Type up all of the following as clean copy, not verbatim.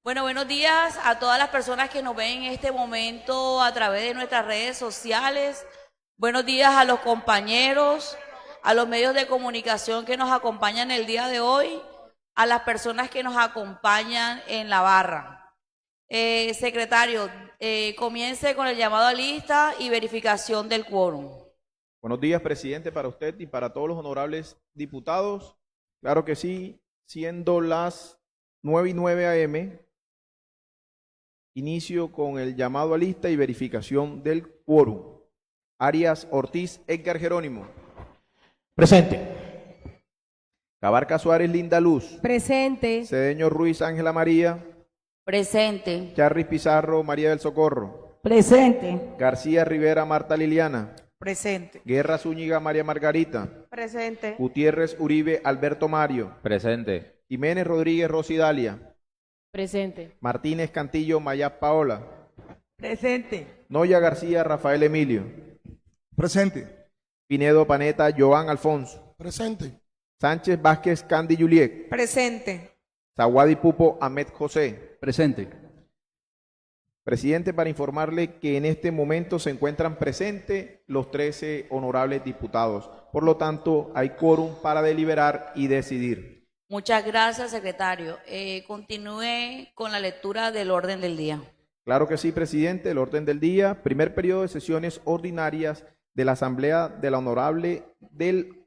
Bueno, buenos días a todas las personas que nos ven en este momento a través de nuestras redes sociales. Buenos días a los compañeros, a los medios de comunicación que nos acompañan el día de hoy, a las personas que nos acompañan en la barra. Secretario, comience con el llamado a lista y verificación del quórum. Buenos días, presidente, para usted y para todos los honorables diputados. Claro que sí, siendo las 9:09 a.m., inicio con el llamado a lista y verificación del quórum. Arias Ortiz Edgar Jerónimo. Presente. Cabarca Suárez Linda Luz. Presente. Cedeño Ruiz Ángela María. Presente. Charris Pizarro María del Socorro. Presente. García Rivera Marta Liliana. Presente. Guerra Zúñiga María Margarita. Presente. Gutiérrez Uribe Alberto Mario. Presente. Jiménez Rodríguez Rosy Dalia. Presente. Martínez Cantillo Mayap Paola. Presente. Noya García Rafael Emilio. Presente. Pinedo Paneta Joan Alfonso. Presente. Sánchez Vázquez Candy Juliet. Presente. Zaguadi Pupo Ahmed José. Presente. Presidente, para informarle que en este momento se encuentran presentes los 13 honorables diputados. Por lo tanto, hay quórum para deliberar y decidir. Muchas gracias, secretario. Continúe con la lectura del orden del día. Claro que sí, presidente. El orden del día, primer periodo de sesiones ordinarias de la Asamblea del Honorable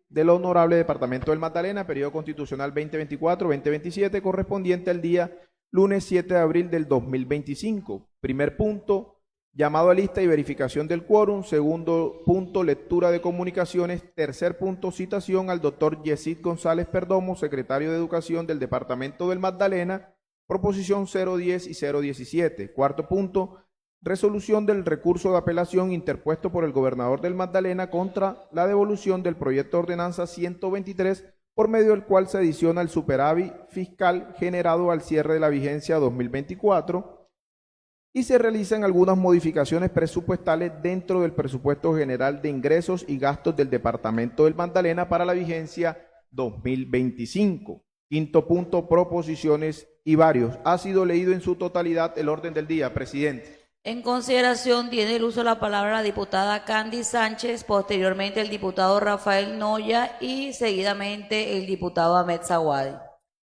Departamento del Magdalena, periodo constitucional 2024-2027, correspondiente al día lunes 7 de abril del 2025. Primer punto, llamado a lista y verificación del quórum. Segundo punto, lectura de comunicaciones. Tercer punto, citación al doctor Yesid González Perdomo, secretario de Educación del Departamento del Magdalena, proposición 010 y 017. Cuarto punto, resolución del recurso de apelación interpuesto por el gobernador del Magdalena contra la devolución del proyecto de ordenanza 123, por medio del cual se adiciona el superávit fiscal generado al cierre de la vigencia 2024 y se realizan algunas modificaciones presupuestales dentro del presupuesto general de ingresos y gastos del Departamento del Magdalena para la vigencia 2025. Quinto punto, proposiciones y varios. Ha sido leído en su totalidad el orden del día, presidente. En consideración tiene el uso de la palabra la diputada Candy Sánchez, posteriormente el diputado Rafael Noya y seguidamente el diputado Ahmed Zaguadi.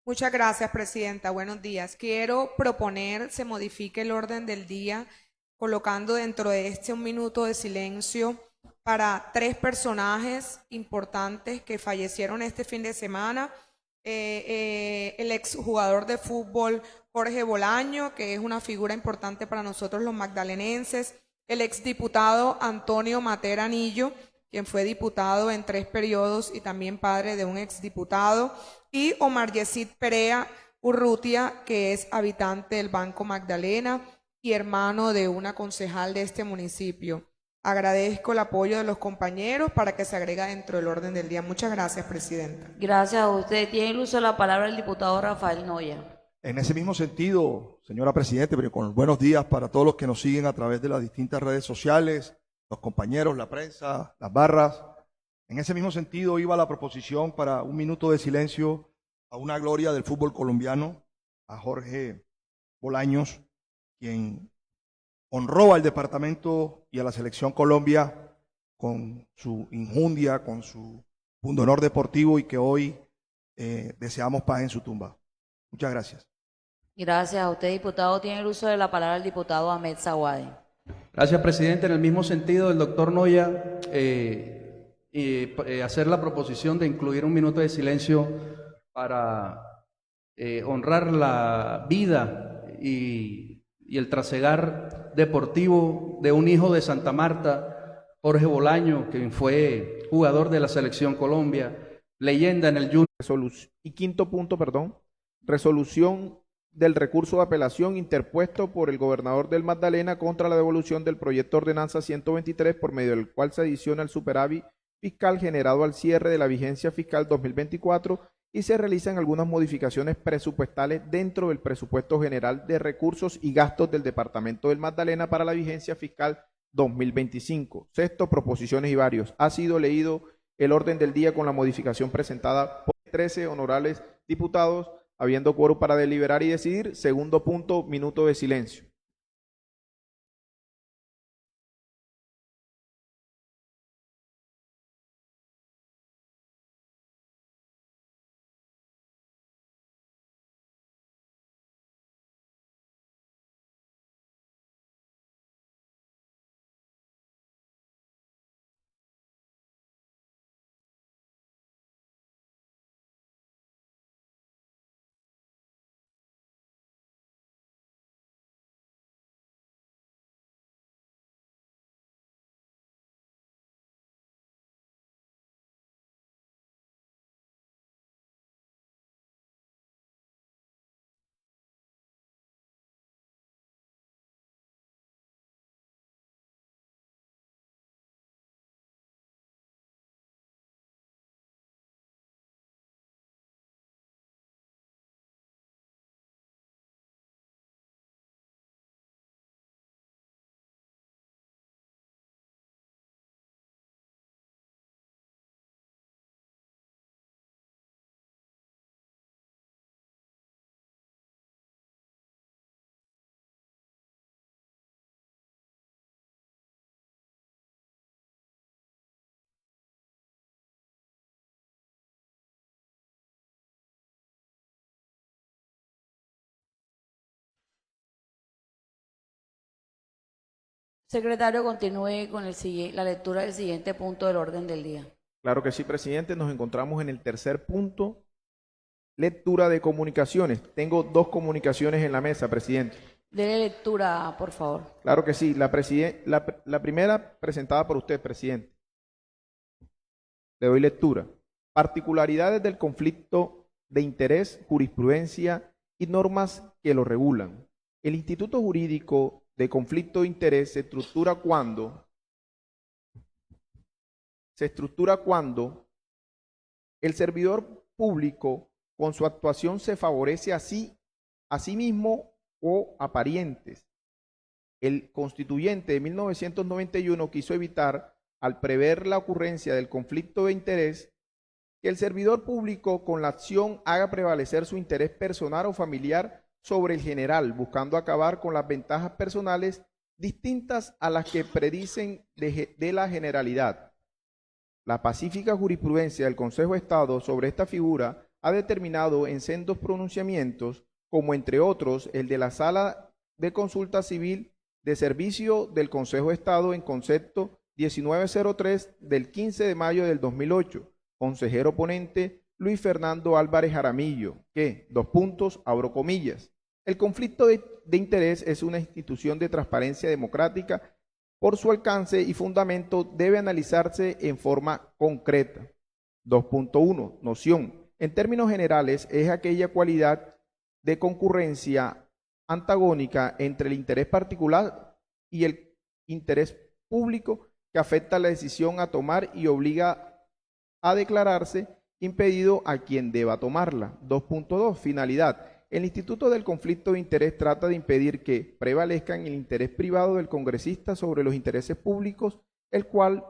Muchas gracias, presidenta. Buenos días. Quiero proponer se modifique el orden del día colocando dentro de este un minuto de silencio para 3 personajes importantes que fallecieron este fin de semana. El exjugador de fútbol Jorge Bolaño, que es una figura importante para nosotros los magdalenenses, el exdiputado Antonio Matera Anillo, quien fue diputado en 3 periodos y también padre de un exdiputado, y Omar Yesid Perea Urrutia, que es habitante del Banco Magdalena y hermano de una concejal de este municipio. Agradezco el apoyo de los compañeros para que se agregue dentro del orden del día. Muchas gracias, presidenta. Gracias a usted. Tiene el uso de la palabra el diputado Rafael Noya. En ese mismo sentido, señora Presidente, pero con buenos días para todos los que nos siguen a través de las distintas redes sociales, los compañeros, la prensa, las barras. En ese mismo sentido iba la proposición para un minuto de silencio a una gloria del fútbol colombiano, a Jorge Bolaños, quien honró al departamento y a la selección Colombia con su injundia, con su pundonor deportivo y que hoy deseamos paz en su tumba. Muchas gracias. Gracias a usted, diputado. Tiene el uso de la palabra el diputado Ahmed Zaguadi. Gracias, presidente. En el mismo sentido del doctor Noya, hacer la proposición de incluir un minuto de silencio para honrar la vida y el trasegar deportivo de un hijo de Santa Marta, Jorge Bolaño, quien fue jugador de la Selección Colombia, leyenda en el Junior. Y quinto punto, resolución del recurso de apelación interpuesto por el gobernador del Magdalena contra la devolución del proyecto de ordenanza 123, por medio del cual se adiciona el superávit fiscal generado al cierre de la vigencia fiscal 2024 y se realizan algunas modificaciones presupuestales dentro del presupuesto general de recursos y gastos del Departamento del Magdalena para la vigencia fiscal 2025. Sexto, proposiciones y varios. Ha sido leído el orden del día con la modificación presentada por 13 honorables diputados. Habiendo quórum para deliberar y decidir. Segundo punto, minuto de silencio. Secretario, continúe con la lectura del siguiente punto del orden del día. Claro que sí, presidente. Nos encontramos en el tercer punto, lectura de comunicaciones. Tengo dos comunicaciones en la mesa, presidente. Dele lectura, por favor. Claro que sí. La primera presentada por usted, presidente. Le doy lectura. Particularidades del conflicto de interés, jurisprudencia y normas que lo regulan. El Instituto Jurídico de Conflicto de Interés se estructura cuando el servidor público con su actuación se favorece a sí mismo o a parientes. El constituyente de 1991 quiso evitar, al prever la ocurrencia del conflicto de interés, que el servidor público con la acción haga prevalecer su interés personal o familiar sobre el general, buscando acabar con las ventajas personales distintas a las que predicen de la generalidad. La pacífica jurisprudencia del Consejo de Estado sobre esta figura ha determinado en sendos pronunciamientos, como entre otros el de la Sala de Consulta Civil de Servicio del Consejo de Estado en concepto 1903 del 15 de mayo del 2008, consejero ponente Luis Fernando Álvarez Jaramillo, que, abro comillas, el conflicto de interés es una institución de transparencia democrática. Por su alcance y fundamento debe analizarse en forma concreta. 2.1. Noción. En términos generales, es aquella cualidad de concurrencia antagónica entre el interés particular y el interés público que afecta la decisión a tomar y obliga a declararse impedido a quien deba tomarla. 2.2. Finalidad. El Instituto del Conflicto de Interés trata de impedir que prevalezcan el interés privado del congresista sobre los intereses públicos, el cual,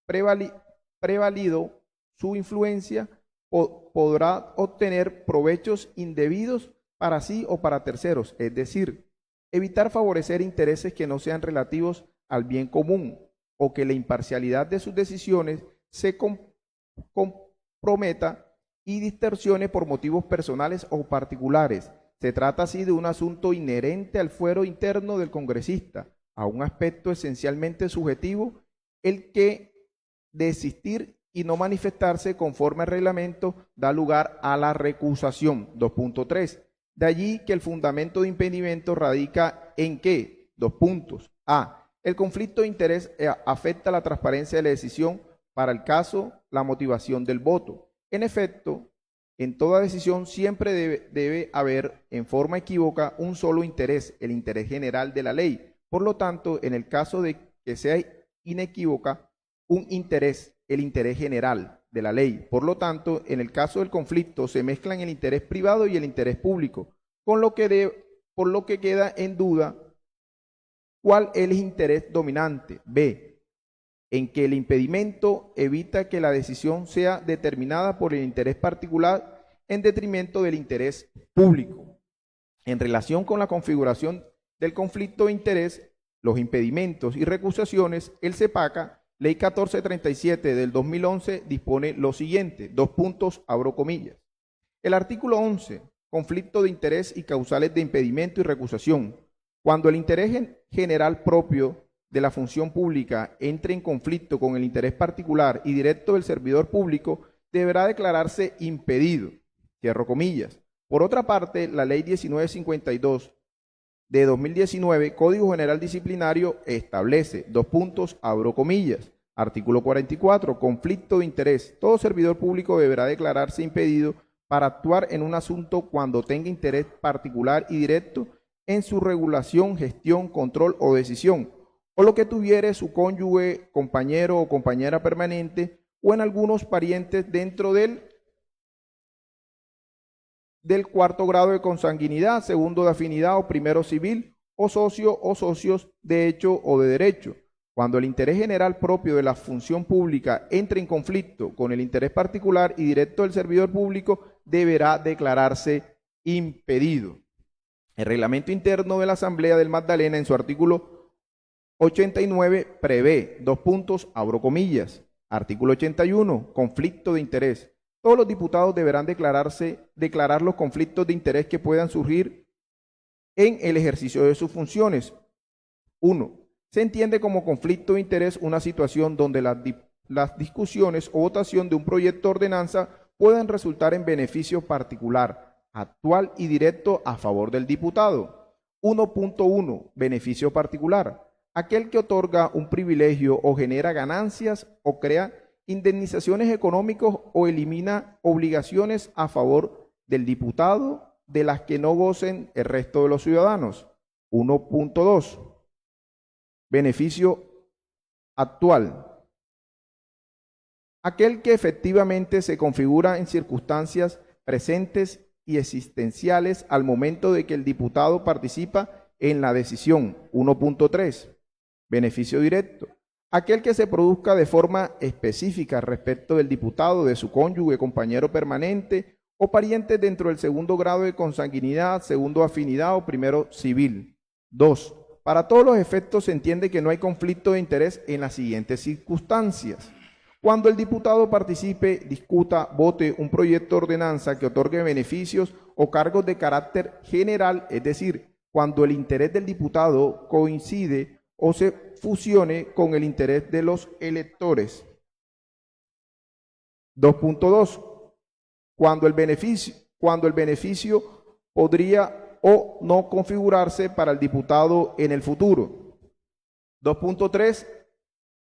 prevalido su influencia, podrá obtener provechos indebidos para sí o para terceros, es decir, evitar favorecer intereses que no sean relativos al bien común o que la imparcialidad de sus decisiones se comprometa y distorsione por motivos personales o particulares. Se trata así de un asunto inherente al fuero interno del congresista, a un aspecto esencialmente subjetivo, el que desistir y no manifestarse conforme al reglamento da lugar a la recusación. 2.3. De allí que el fundamento de impedimento radica en que, A. El conflicto de interés afecta la transparencia de la decisión, para el caso, la motivación del voto. En efecto, en toda decisión siempre debe haber en forma equívoca un solo interés, el interés general de la ley. Por lo tanto, en el caso de que sea inequívoca un interés, el interés general de la ley. Por lo tanto, en el caso del conflicto se mezclan el interés privado y el interés público, por lo que queda en duda cuál es el interés dominante. B. En que el impedimento evita que la decisión sea determinada por el interés particular en detrimento del interés público. En relación con la configuración del conflicto de interés, los impedimentos y recusaciones, el CEPACA, Ley 1437 del 2011, dispone lo siguiente, dos puntos, abro comillas. El artículo 11, conflicto de interés y causales de impedimento y recusación. Cuando el interés general propio de la función pública entre en conflicto con el interés particular y directo del servidor público, deberá declararse impedido. Cierro comillas. Por otra parte, la Ley 1952 de 2019, Código General Disciplinario, establece, dos puntos, abro comillas. Artículo 44, conflicto de interés. Todo servidor público deberá declararse impedido para actuar en un asunto cuando tenga interés particular y directo en su regulación, gestión, control o decisión, o lo que tuviere su cónyuge, compañero o compañera permanente, o en algunos parientes dentro del cuarto grado de consanguinidad, segundo de afinidad o primero civil, o socio o socios de hecho o de derecho. Cuando el interés general propio de la función pública entre en conflicto con el interés particular y directo del servidor público, deberá declararse impedido. El reglamento interno de la Asamblea del Magdalena, en su artículo 89, prevé, dos puntos, abro comillas. Artículo 81, conflicto de interés. Todos los diputados deberán declarar los conflictos de interés que puedan surgir en el ejercicio de sus funciones. 1. Se entiende como conflicto de interés una situación donde las discusiones o votación de un proyecto de ordenanza puedan resultar en beneficio particular, actual y directo a favor del diputado. 1.1. Beneficio particular. Aquel que otorga un privilegio o genera ganancias o crea indemnizaciones económicas o elimina obligaciones a favor del diputado de las que no gocen el resto de los ciudadanos. 1.2. Beneficio actual. Aquel que efectivamente se configura en circunstancias presentes y existenciales al momento de que el diputado participa en la decisión. 1.3. Beneficio directo. Aquel que se produzca de forma específica respecto del diputado, de su cónyuge, compañero permanente o pariente dentro del segundo grado de consanguinidad, segundo afinidad o primero civil. 2. Para todos los efectos se entiende que no hay conflicto de interés en las siguientes circunstancias. Cuando el diputado participe, discuta, vote un proyecto de ordenanza que otorgue beneficios o cargos de carácter general, es decir, cuando el interés del diputado coincide o se fusione con el interés de los electores. 2.2. Cuando el beneficio podría o no configurarse para el diputado en el futuro. 2.3,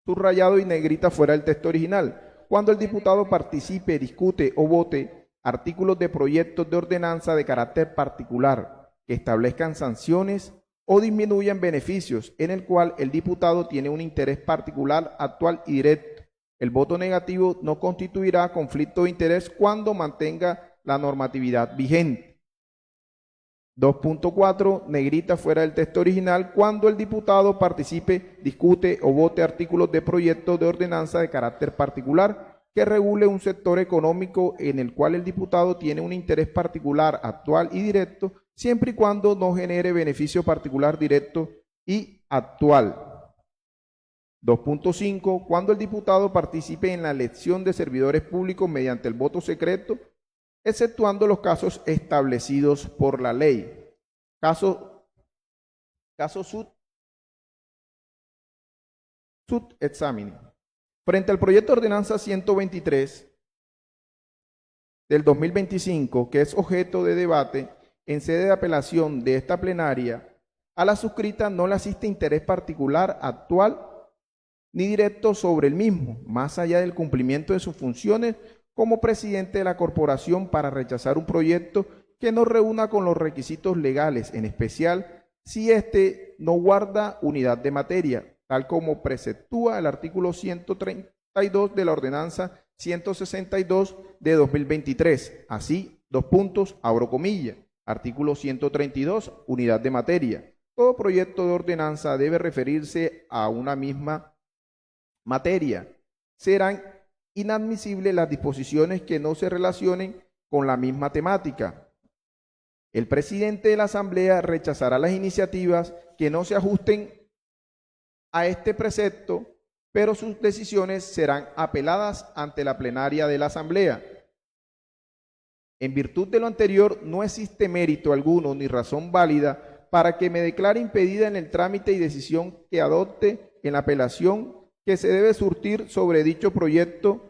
subrayado y negrita fuera del texto original. Cuando el diputado participe, discute o vote artículos de proyectos de ordenanza de carácter particular que establezcan sanciones o disminuyan beneficios en el cual el diputado tiene un interés particular, actual y directo. El voto negativo no constituirá conflicto de interés cuando mantenga la normatividad vigente. 2.4, negrita fuera del texto original, cuando el diputado participe, discute o vote artículos de proyectos de ordenanza de carácter particular que regule un sector económico en el cual el diputado tiene un interés particular, actual y directo, siempre y cuando no genere beneficio particular, directo y actual. 2.5, cuando el diputado participe en la elección de servidores públicos mediante el voto secreto, exceptuando los casos establecidos por la ley. Caso sud examine. Frente al proyecto de ordenanza 123 del 2025, que es objeto de debate en sede de apelación de esta plenaria, a la suscrita no le asiste interés particular, actual ni directo sobre el mismo, más allá del cumplimiento de sus funciones como presidente de la corporación para rechazar un proyecto que no reúna con los requisitos legales, en especial si éste no guarda unidad de materia, tal como preceptúa el artículo 132 de la ordenanza 162 de 2023. Así, dos puntos, abro comilla, artículo 132, unidad de materia. Todo proyecto de ordenanza debe referirse a una misma materia. Serán inadmisibles las disposiciones que no se relacionen con la misma temática. El presidente de la Asamblea rechazará las iniciativas que no se ajusten a este precepto, pero sus decisiones serán apeladas ante la plenaria de la Asamblea. En virtud de lo anterior, no existe mérito alguno ni razón válida para que me declare impedida en el trámite y decisión que adopte en la apelación que se debe surtir sobre dicho proyecto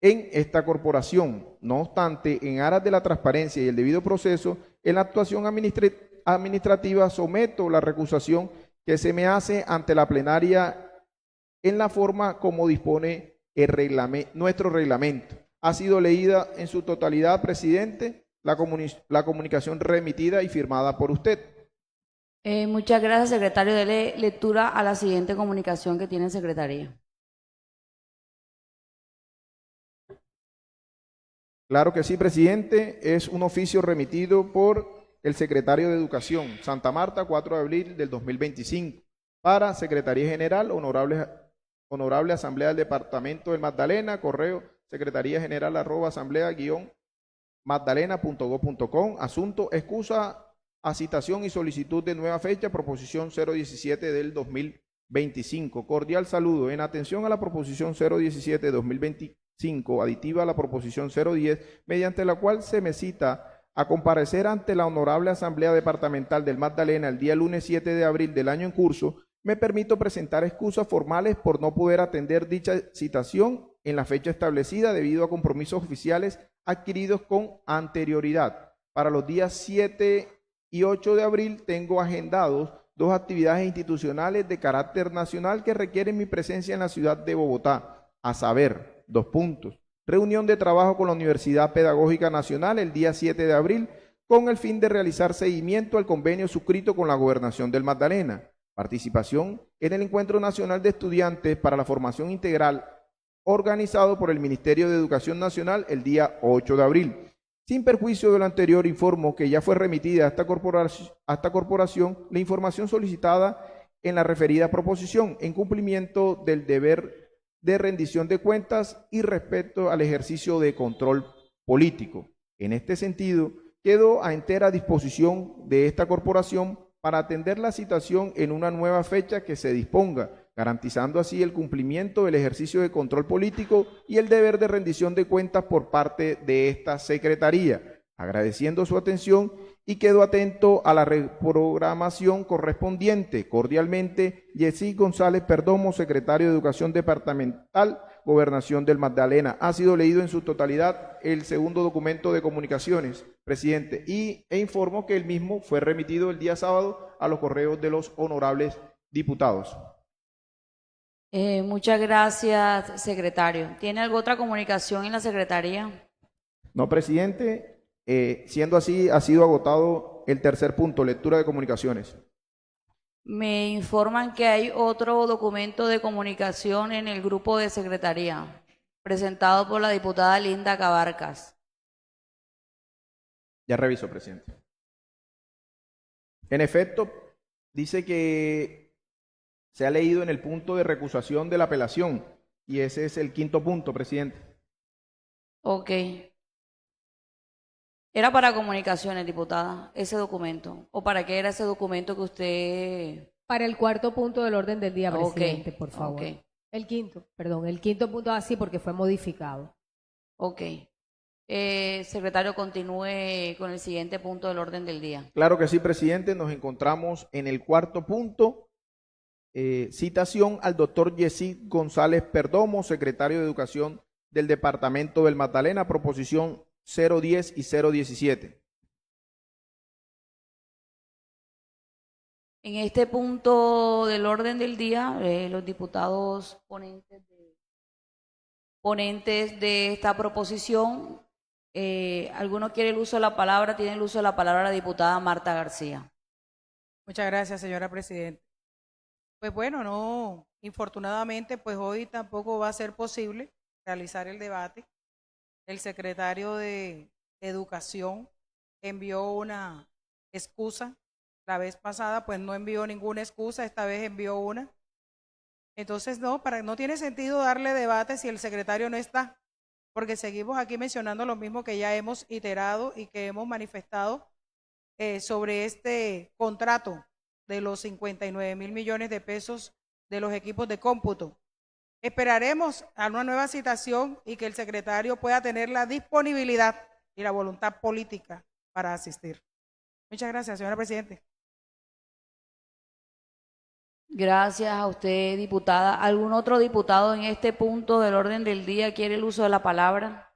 en esta corporación. No obstante, en aras de la transparencia y el debido proceso, en la actuación administrativa someto la recusación que se me hace ante la plenaria en la forma como dispone nuestro reglamento. Ha sido leída en su totalidad, presidente, la comunicación remitida y firmada por usted. Muchas gracias, secretario. Dele lectura a la siguiente comunicación que tiene Secretaría. Claro que sí, presidente. Es un oficio remitido por el secretario de Educación, Santa Marta, 4 de abril del 2025, para Secretaría General, Honorable Asamblea del Departamento del Magdalena, correo secretaría-asamblea-magdalena.go.com, asunto excusa a citación y solicitud de nueva fecha, proposición 017 del 2025. Cordial saludo. En atención a la proposición 017 de 2025, aditiva a la proposición 010, mediante la cual se me cita a comparecer ante la Honorable Asamblea Departamental del Magdalena el día lunes 7 de abril del año en curso, me permito presentar excusas formales por no poder atender dicha citación en la fecha establecida debido a compromisos oficiales adquiridos con anterioridad. Para los días 7 y 8 de abril tengo agendados 2 actividades institucionales de carácter nacional que requieren mi presencia en la ciudad de Bogotá, a saber, 2 puntos. Reunión de trabajo con la Universidad Pedagógica Nacional el día 7 de abril con el fin de realizar seguimiento al convenio suscrito con la Gobernación del Magdalena. Participación en el Encuentro Nacional de Estudiantes para la Formación Integral organizado por el Ministerio de Educación Nacional el día 8 de abril. Sin perjuicio de lo anterior, informo que ya fue remitida a esta corporación la información solicitada en la referida proposición en cumplimiento del deber de rendición de cuentas y respecto al ejercicio de control político. En este sentido, quedo a entera disposición de esta corporación para atender la citación en una nueva fecha que se disponga, garantizando así el cumplimiento del ejercicio de control político y el deber de rendición de cuentas por parte de esta Secretaría. Agradeciendo su atención y quedo atento a la reprogramación correspondiente. Cordialmente, Yesí González Perdomo, Secretario de Educación Departamental, Gobernación del Magdalena. Ha sido leído en su totalidad el segundo documento de comunicaciones, presidente, e informo que el mismo fue remitido el día sábado a los correos de los honorables diputados. Muchas gracias, secretario. ¿Tiene alguna otra comunicación en la Secretaría? No, presidente. Siendo así, ha sido agotado el tercer punto, lectura de comunicaciones. Me informan que hay otro documento de comunicación en el grupo de Secretaría, presentado por la diputada Linda Cabarcas. Ya reviso, presidente. En efecto, dice que se ha leído en el punto de recusación de la apelación, y ese es el quinto punto, presidente. Ok. ¿Era para comunicaciones, diputada, ese documento? ¿O para qué era ese documento que usted...? Para el cuarto punto del orden del día, presidente, por favor. Ok. El quinto punto así porque fue modificado. Ok. Secretario, continúe con el siguiente punto del orden del día. Claro que sí, presidente. Nos encontramos en el cuarto punto. Citación al doctor Yesí González Perdomo, secretario de Educación del Departamento del Magdalena, proposición 010 y 017. En este punto del orden del día, los diputados ponentes de esta proposición, ¿alguno quiere el uso de la palabra? Tiene el uso de la palabra la diputada Marta García. Muchas gracias, señora presidenta. Pues bueno, no, infortunadamente, pues hoy tampoco va a ser posible realizar el debate. El secretario de Educación envió una excusa. La vez pasada, pues no envió ninguna excusa, esta vez envió una. Entonces, no tiene sentido darle debate si el secretario no está. porque seguimos aquí mencionando lo mismo que ya hemos iterado y que hemos manifestado sobre este contrato de los 59.000 millones de pesos de los equipos de cómputo. Esperaremos a una nueva citación y que el secretario pueda tener la disponibilidad y la voluntad política para asistir. Muchas gracias, señora Presidente. Gracias a usted, diputada. ¿Algún otro diputado en este punto del orden del día quiere el uso de la palabra?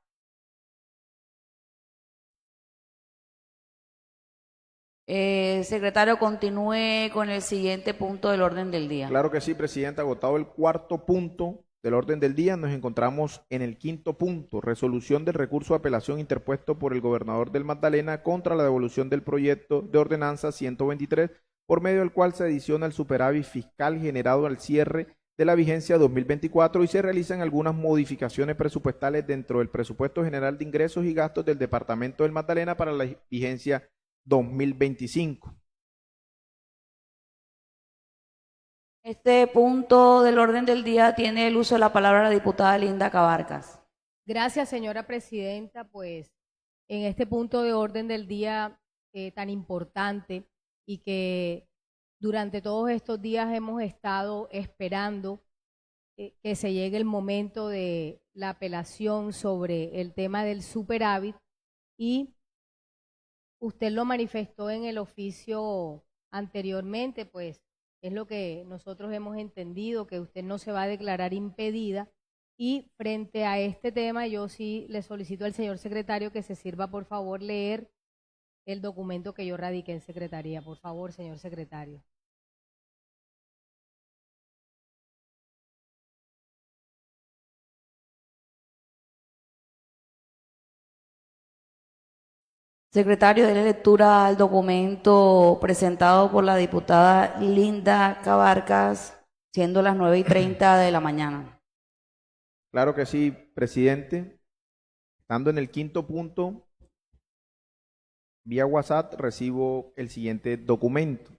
Secretario, continúe con el siguiente punto del orden del día. Claro que sí, Presidenta. Agotado el cuarto punto del orden del día, nos encontramos en el quinto punto, resolución del recurso de apelación interpuesto por el gobernador del Magdalena contra la devolución del proyecto de ordenanza 123, por medio del cual se adiciona el superávit fiscal generado al cierre de la vigencia 2024 y se realizan algunas modificaciones presupuestales dentro del presupuesto general de ingresos y gastos del departamento del Magdalena para la vigencia 2025. Este punto del orden del día tiene el uso de la palabra la diputada Linda Cabarcas. Gracias, señora presidenta. Pues en este punto de orden del día tan importante y que durante todos estos días hemos estado esperando que se llegue el momento de la apelación sobre el tema del superávit, y usted lo manifestó en el oficio anteriormente, pues es lo que nosotros hemos entendido, que usted no se va a declarar impedida, y frente a este tema yo sí le solicito al señor secretario que se sirva por favor leer el documento que yo radiqué en secretaría. Por favor, señor secretario. Secretario, déle lectura al documento presentado por la diputada Linda Cabarcas, siendo las 9:30 de la mañana. Claro que sí, presidente. Estando en el quinto punto, vía WhatsApp recibo el siguiente documento.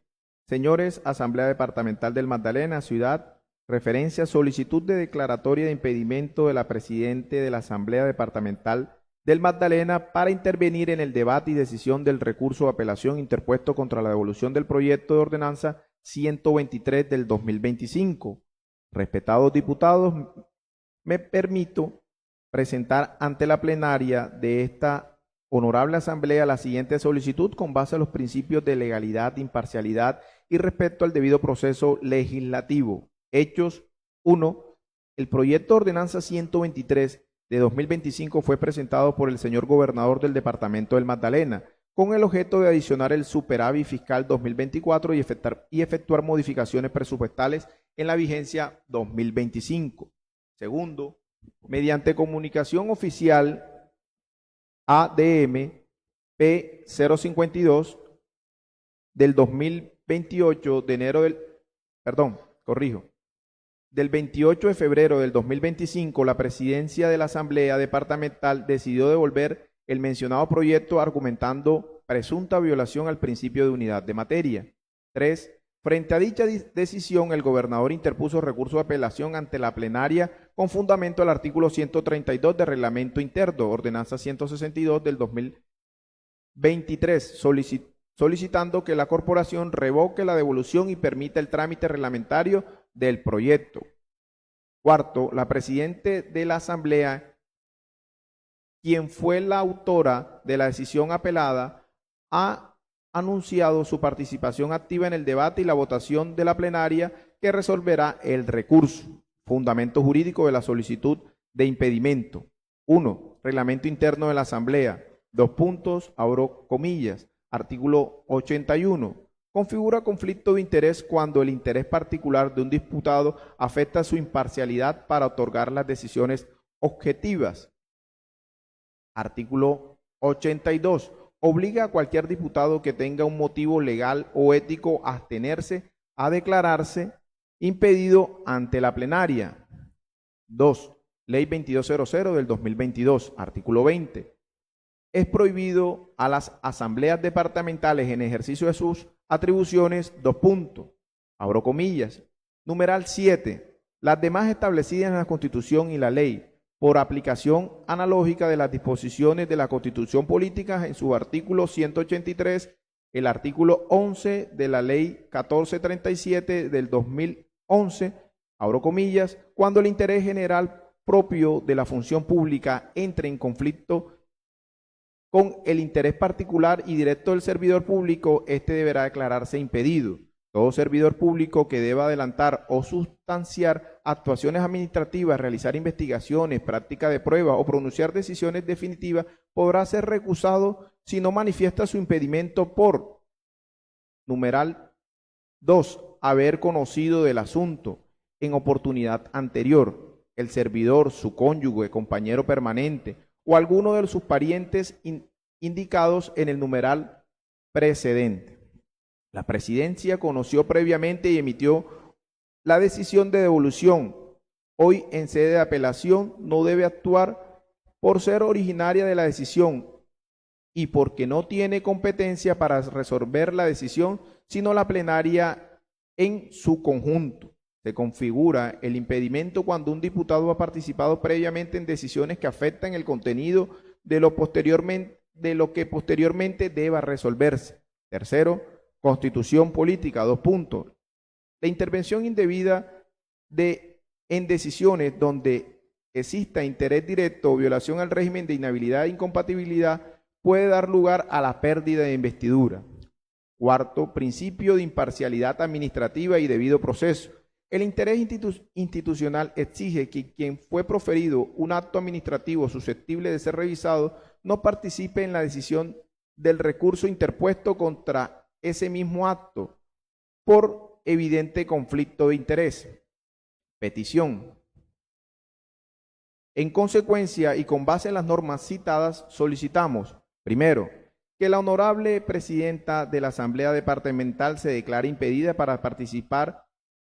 Señores, Asamblea Departamental del Magdalena, Ciudad, referencia solicitud de declaratoria de impedimento de la Presidente de la Asamblea Departamental del Magdalena para intervenir en el debate y decisión del recurso de apelación interpuesto contra la devolución del proyecto de ordenanza 123 del 2025. Respetados diputados, me permito presentar ante la plenaria de esta honorable asamblea la siguiente solicitud con base a los principios de legalidad, imparcialidad y respeto al debido proceso legislativo. Hechos: 1. El proyecto de ordenanza 123 de 2025 fue presentado por el señor gobernador del departamento del Magdalena con el objeto de adicionar el superávit fiscal 2024 y efectuar modificaciones presupuestales en la vigencia 2025. Segundo, mediante comunicación oficial ADM P052 del 2028 del 28 de febrero del 2025, la presidencia de la Asamblea Departamental decidió devolver el mencionado proyecto argumentando presunta violación al principio de unidad de materia. 3. Frente a dicha decisión, el gobernador interpuso recurso de apelación ante la plenaria con fundamento al artículo 132 del Reglamento Interno, Ordenanza 162 del 2023, solicitando que la corporación revoque la devolución y permita el trámite reglamentario del proyecto. Cuarto, la presidente de la Asamblea, quien fue la autora de la decisión apelada, ha anunciado su participación activa en el debate y la votación de la plenaria que resolverá el recurso. Fundamento jurídico de la solicitud de impedimento. 1. Reglamento interno de la Asamblea. 2 puntos, abro comillas. Artículo 81. Configura conflicto de interés cuando el interés particular de un diputado afecta su imparcialidad para otorgar las decisiones objetivas. Artículo 82. Obliga a cualquier diputado que tenga un motivo legal o ético a abstenerse a declararse impedido ante la plenaria. 2. Ley 2200 del 2022, artículo 20. Es prohibido a las asambleas departamentales en ejercicio de sus atribuciones, 2 puntos, abro comillas, numeral 7, las demás establecidas en la Constitución y la ley, por aplicación analógica de las disposiciones de la Constitución Política en su artículo 183, el artículo 11 de la Ley 1437 del 2011, abro comillas, cuando el interés general propio de la función pública entre en conflicto con el interés particular y directo del servidor público, este deberá declararse impedido. Todo servidor público que deba adelantar o sustanciar actuaciones administrativas, realizar investigaciones, práctica de prueba o pronunciar decisiones definitivas podrá ser recusado si no manifiesta su impedimento por, numeral 2, haber conocido del asunto en oportunidad anterior, el servidor, su cónyuge, compañero permanente o alguno de sus parientes indicados en el numeral precedente. La Presidencia conoció previamente y emitió la decisión de devolución. Hoy, en sede de apelación, no debe actuar por ser originaria de la decisión y porque no tiene competencia para resolver la decisión, sino la plenaria en su conjunto. Se configura el impedimento cuando un diputado ha participado previamente en decisiones que afectan el contenido de lo que posteriormente deba resolverse. Tercero, Constitución política, 2 puntos. La intervención indebida en decisiones donde exista interés directo o violación al régimen de inhabilidad e incompatibilidad puede dar lugar a la pérdida de investidura. Cuarto, principio de imparcialidad administrativa y debido proceso. El interés institucional exige que quien fue proferido un acto administrativo susceptible de ser revisado no participe en la decisión del recurso interpuesto contra ese mismo acto por evidente conflicto de interés. Petición. En consecuencia y con base en las normas citadas, solicitamos, primero, que la honorable presidenta de la Asamblea Departamental se declare impedida para participar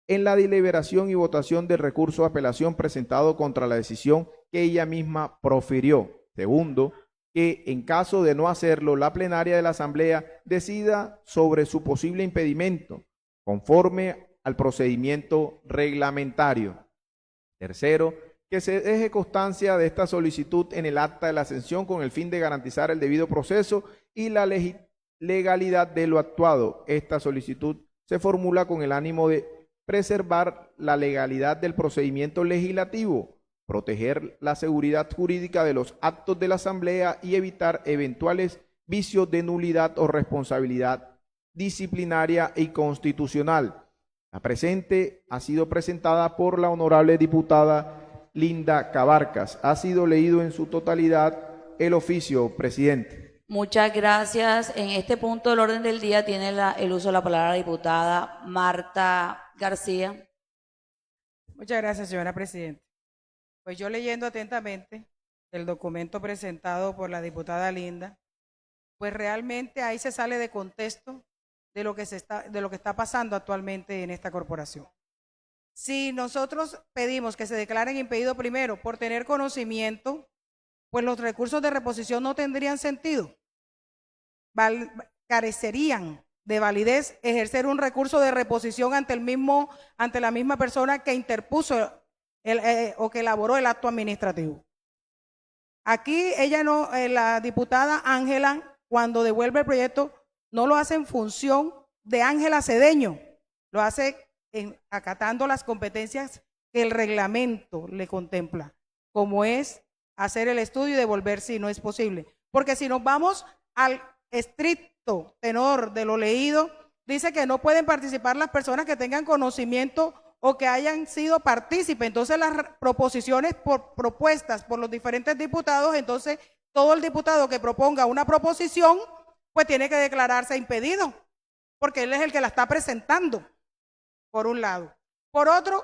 en la deliberación y votación del recurso de apelación presentado contra la decisión que ella misma profirió. Segundo, que en caso de no hacerlo, la plenaria de la Asamblea decida sobre su posible impedimento, conforme al procedimiento reglamentario. Tercero, que se deje constancia de esta solicitud en el acta de la ascensión con el fin de garantizar el debido proceso y la legalidad de lo actuado. Esta solicitud se formula con el ánimo de preservar la legalidad del procedimiento legislativo, proteger la seguridad jurídica de los actos de la Asamblea y evitar eventuales vicios de nulidad o responsabilidad disciplinaria y constitucional. La presente ha sido presentada por la honorable diputada Linda Cabarcas. Ha sido leído en su totalidad el oficio, presidente. Muchas gracias. En este punto del orden del día tiene el uso de la palabra la diputada Marta García. Muchas gracias, señora presidenta. Pues yo leyendo atentamente el documento presentado por la diputada Linda, pues realmente ahí se sale de contexto de lo que está pasando actualmente en esta corporación. Si nosotros pedimos que se declaren impedidos primero por tener conocimiento, pues los recursos de reposición no tendrían sentido. Carecerían de validez ejercer un recurso de reposición ante la misma persona que interpuso o que elaboró el acto administrativo. Aquí la diputada Ángela, cuando devuelve el proyecto, no lo hace en función de Ángela Cedeño, lo hace acatando las competencias que el reglamento le contempla, como es hacer el estudio y devolver si no es posible. Porque si nos vamos al estricto tenor de lo leído, dice que no pueden participar las personas que tengan conocimiento o que hayan sido partícipes. Entonces las proposiciones propuestas por los diferentes diputados, entonces todo el diputado que proponga una proposición, pues tiene que declararse impedido, porque él es el que la está presentando, por un lado. Por otro,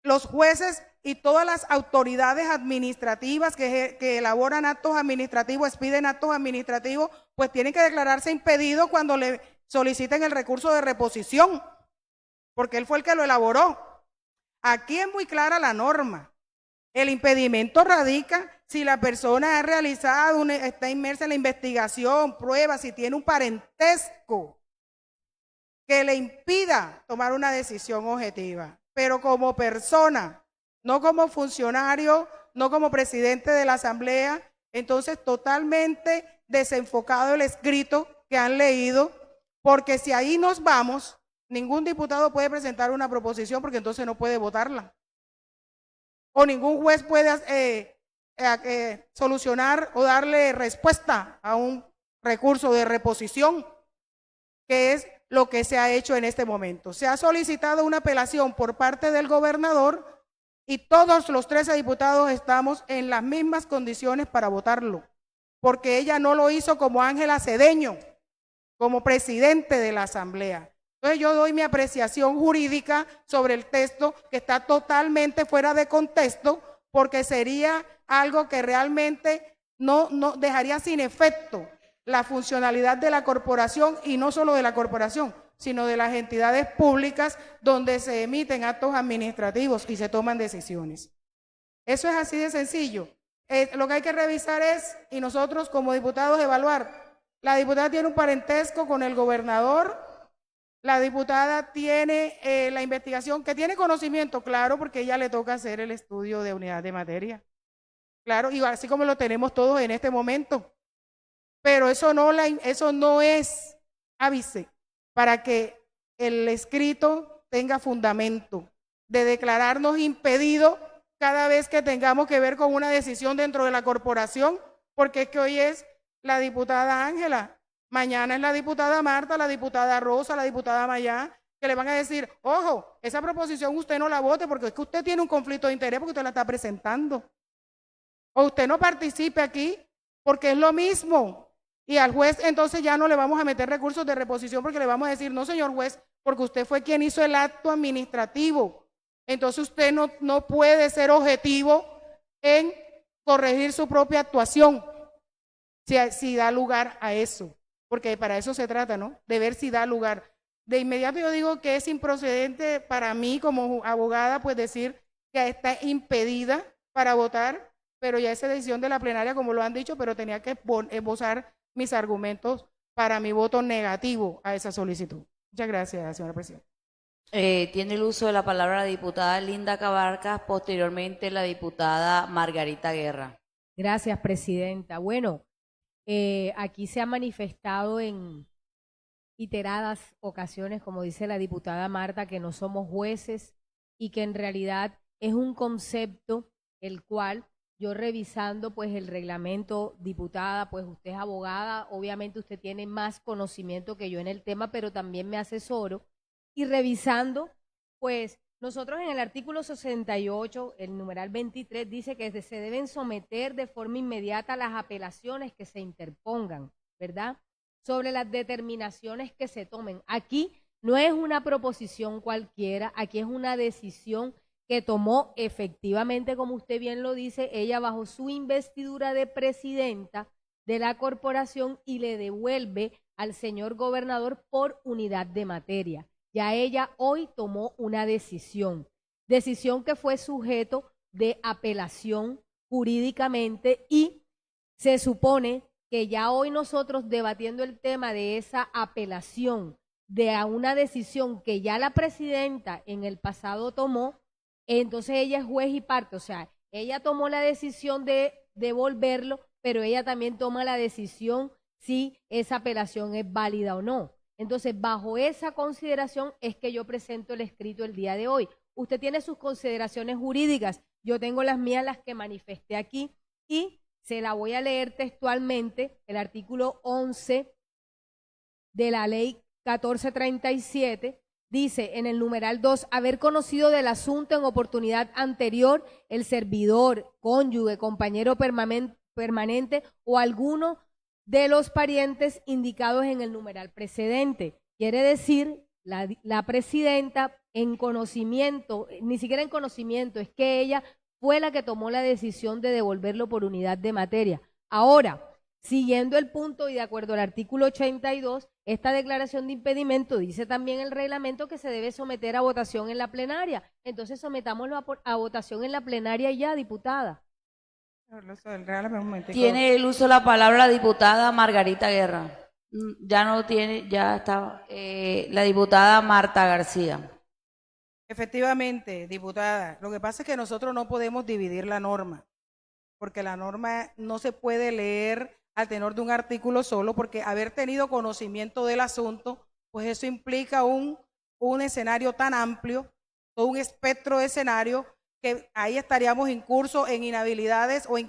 los jueces y todas las autoridades administrativas que elaboran actos administrativos, expiden actos administrativos, pues tienen que declararse impedidos cuando le soliciten el recurso de reposición, porque él fue el que lo elaboró. Aquí es muy clara la norma. El impedimento radica si la persona ha realizado, está inmersa en la investigación, prueba, si tiene un parentesco que le impida tomar una decisión objetiva. Pero como persona, no como funcionario no como presidente de la Asamblea. Entonces, totalmente desenfocado el escrito que han leído, porque si ahí nos vamos, ningún diputado puede presentar una proposición porque entonces no puede votarla. O ningún juez puede solucionar o darle respuesta a un recurso de reposición, que es lo que se ha hecho en este momento. Se ha solicitado una apelación por parte del gobernador y todos los 13 diputados estamos en las mismas condiciones para votarlo, porque ella no lo hizo como Ángela Cedeño, como presidente de la Asamblea. Entonces yo doy mi apreciación jurídica sobre el texto, que está totalmente fuera de contexto, porque sería algo que realmente no dejaría sin efecto la funcionalidad de la corporación, y no solo de la corporación, sino de las entidades públicas donde se emiten actos administrativos y se toman decisiones. Eso es así de sencillo. Lo que hay que revisar es, y nosotros como diputados evaluar, la diputada tiene un parentesco con el gobernador, la diputada tiene la investigación, que tiene conocimiento, claro, porque ella le toca hacer el estudio de unidad de materia. Claro, y así como lo tenemos todos en este momento. Pero eso no es ápice para que el escrito tenga fundamento de declararnos impedidos cada vez que tengamos que ver con una decisión dentro de la corporación, porque es que hoy es la diputada Ángela, mañana es la diputada Marta, la diputada Rosa, la diputada Mayá, que le van a decir, ojo, esa proposición usted no la vote porque es que usted tiene un conflicto de interés porque usted la está presentando. O usted no participe aquí porque es lo mismo. Y al juez entonces ya no le vamos a meter recursos de reposición porque le vamos a decir, no señor juez, porque usted fue quien hizo el acto administrativo. Entonces usted no puede ser objetivo en corregir su propia actuación si da lugar a eso, porque para eso se trata, ¿no? De ver si da lugar. De inmediato yo digo que es improcedente para mí como abogada, pues decir que está impedida para votar, pero ya es decisión de la plenaria, como lo han dicho, pero tenía que esbozar mis argumentos para mi voto negativo a esa solicitud. Muchas gracias, señora presidenta. Tiene el uso de la palabra la diputada Linda Cabarcas, posteriormente la diputada Margarita Guerra. Gracias, presidenta. Bueno, aquí se ha manifestado en iteradas ocasiones, como dice la diputada Marta, que no somos jueces y que en realidad es un concepto el cual yo revisando pues el reglamento, diputada, pues usted es abogada, obviamente usted tiene más conocimiento que yo en el tema, pero también me asesoro, y revisando, pues nosotros en el artículo 68, el numeral 23, dice que se deben someter de forma inmediata las apelaciones que se interpongan, ¿verdad?, sobre las determinaciones que se tomen. Aquí no es una proposición cualquiera, aquí es una decisión que tomó efectivamente, como usted bien lo dice, ella bajo su investidura de presidenta de la corporación y le devuelve al señor gobernador por unidad de materia. Ya ella hoy tomó una decisión que fue sujeto de apelación jurídicamente, y se supone que ya hoy nosotros debatiendo el tema de esa apelación de a una decisión que ya la presidenta en el pasado tomó, entonces ella es juez y parte, o sea, ella tomó la decisión de devolverlo, pero ella también toma la decisión si esa apelación es válida o no. Entonces, bajo esa consideración es que yo presento el escrito el día de hoy. Usted tiene sus consideraciones jurídicas, yo tengo las mías, las que manifesté aquí, y se la voy a leer textualmente, el artículo 11 de la ley 1437, dice en el numeral 2, haber conocido del asunto en oportunidad anterior el servidor, cónyuge, compañero permanente o alguno de los parientes indicados en el numeral precedente. Quiere decir, la presidenta en conocimiento, ni siquiera en conocimiento, es que ella fue la que tomó la decisión de devolverlo por unidad de materia. Ahora, siguiendo el punto y de acuerdo al artículo 82, esta declaración de impedimento dice también el reglamento que se debe someter a votación en la plenaria. Entonces sometámoslo a votación en la plenaria ya, diputada. Tiene el uso de la palabra la diputada Margarita Guerra. Ya no tiene, ya está la diputada Marta García. Efectivamente, diputada, lo que pasa es que nosotros no podemos dividir la norma. porque la norma no se puede leer al tenor de un artículo solo, porque haber tenido conocimiento del asunto, pues eso implica un escenario tan amplio, todo un espectro de escenario, que ahí estaríamos incursos en inhabilidades o en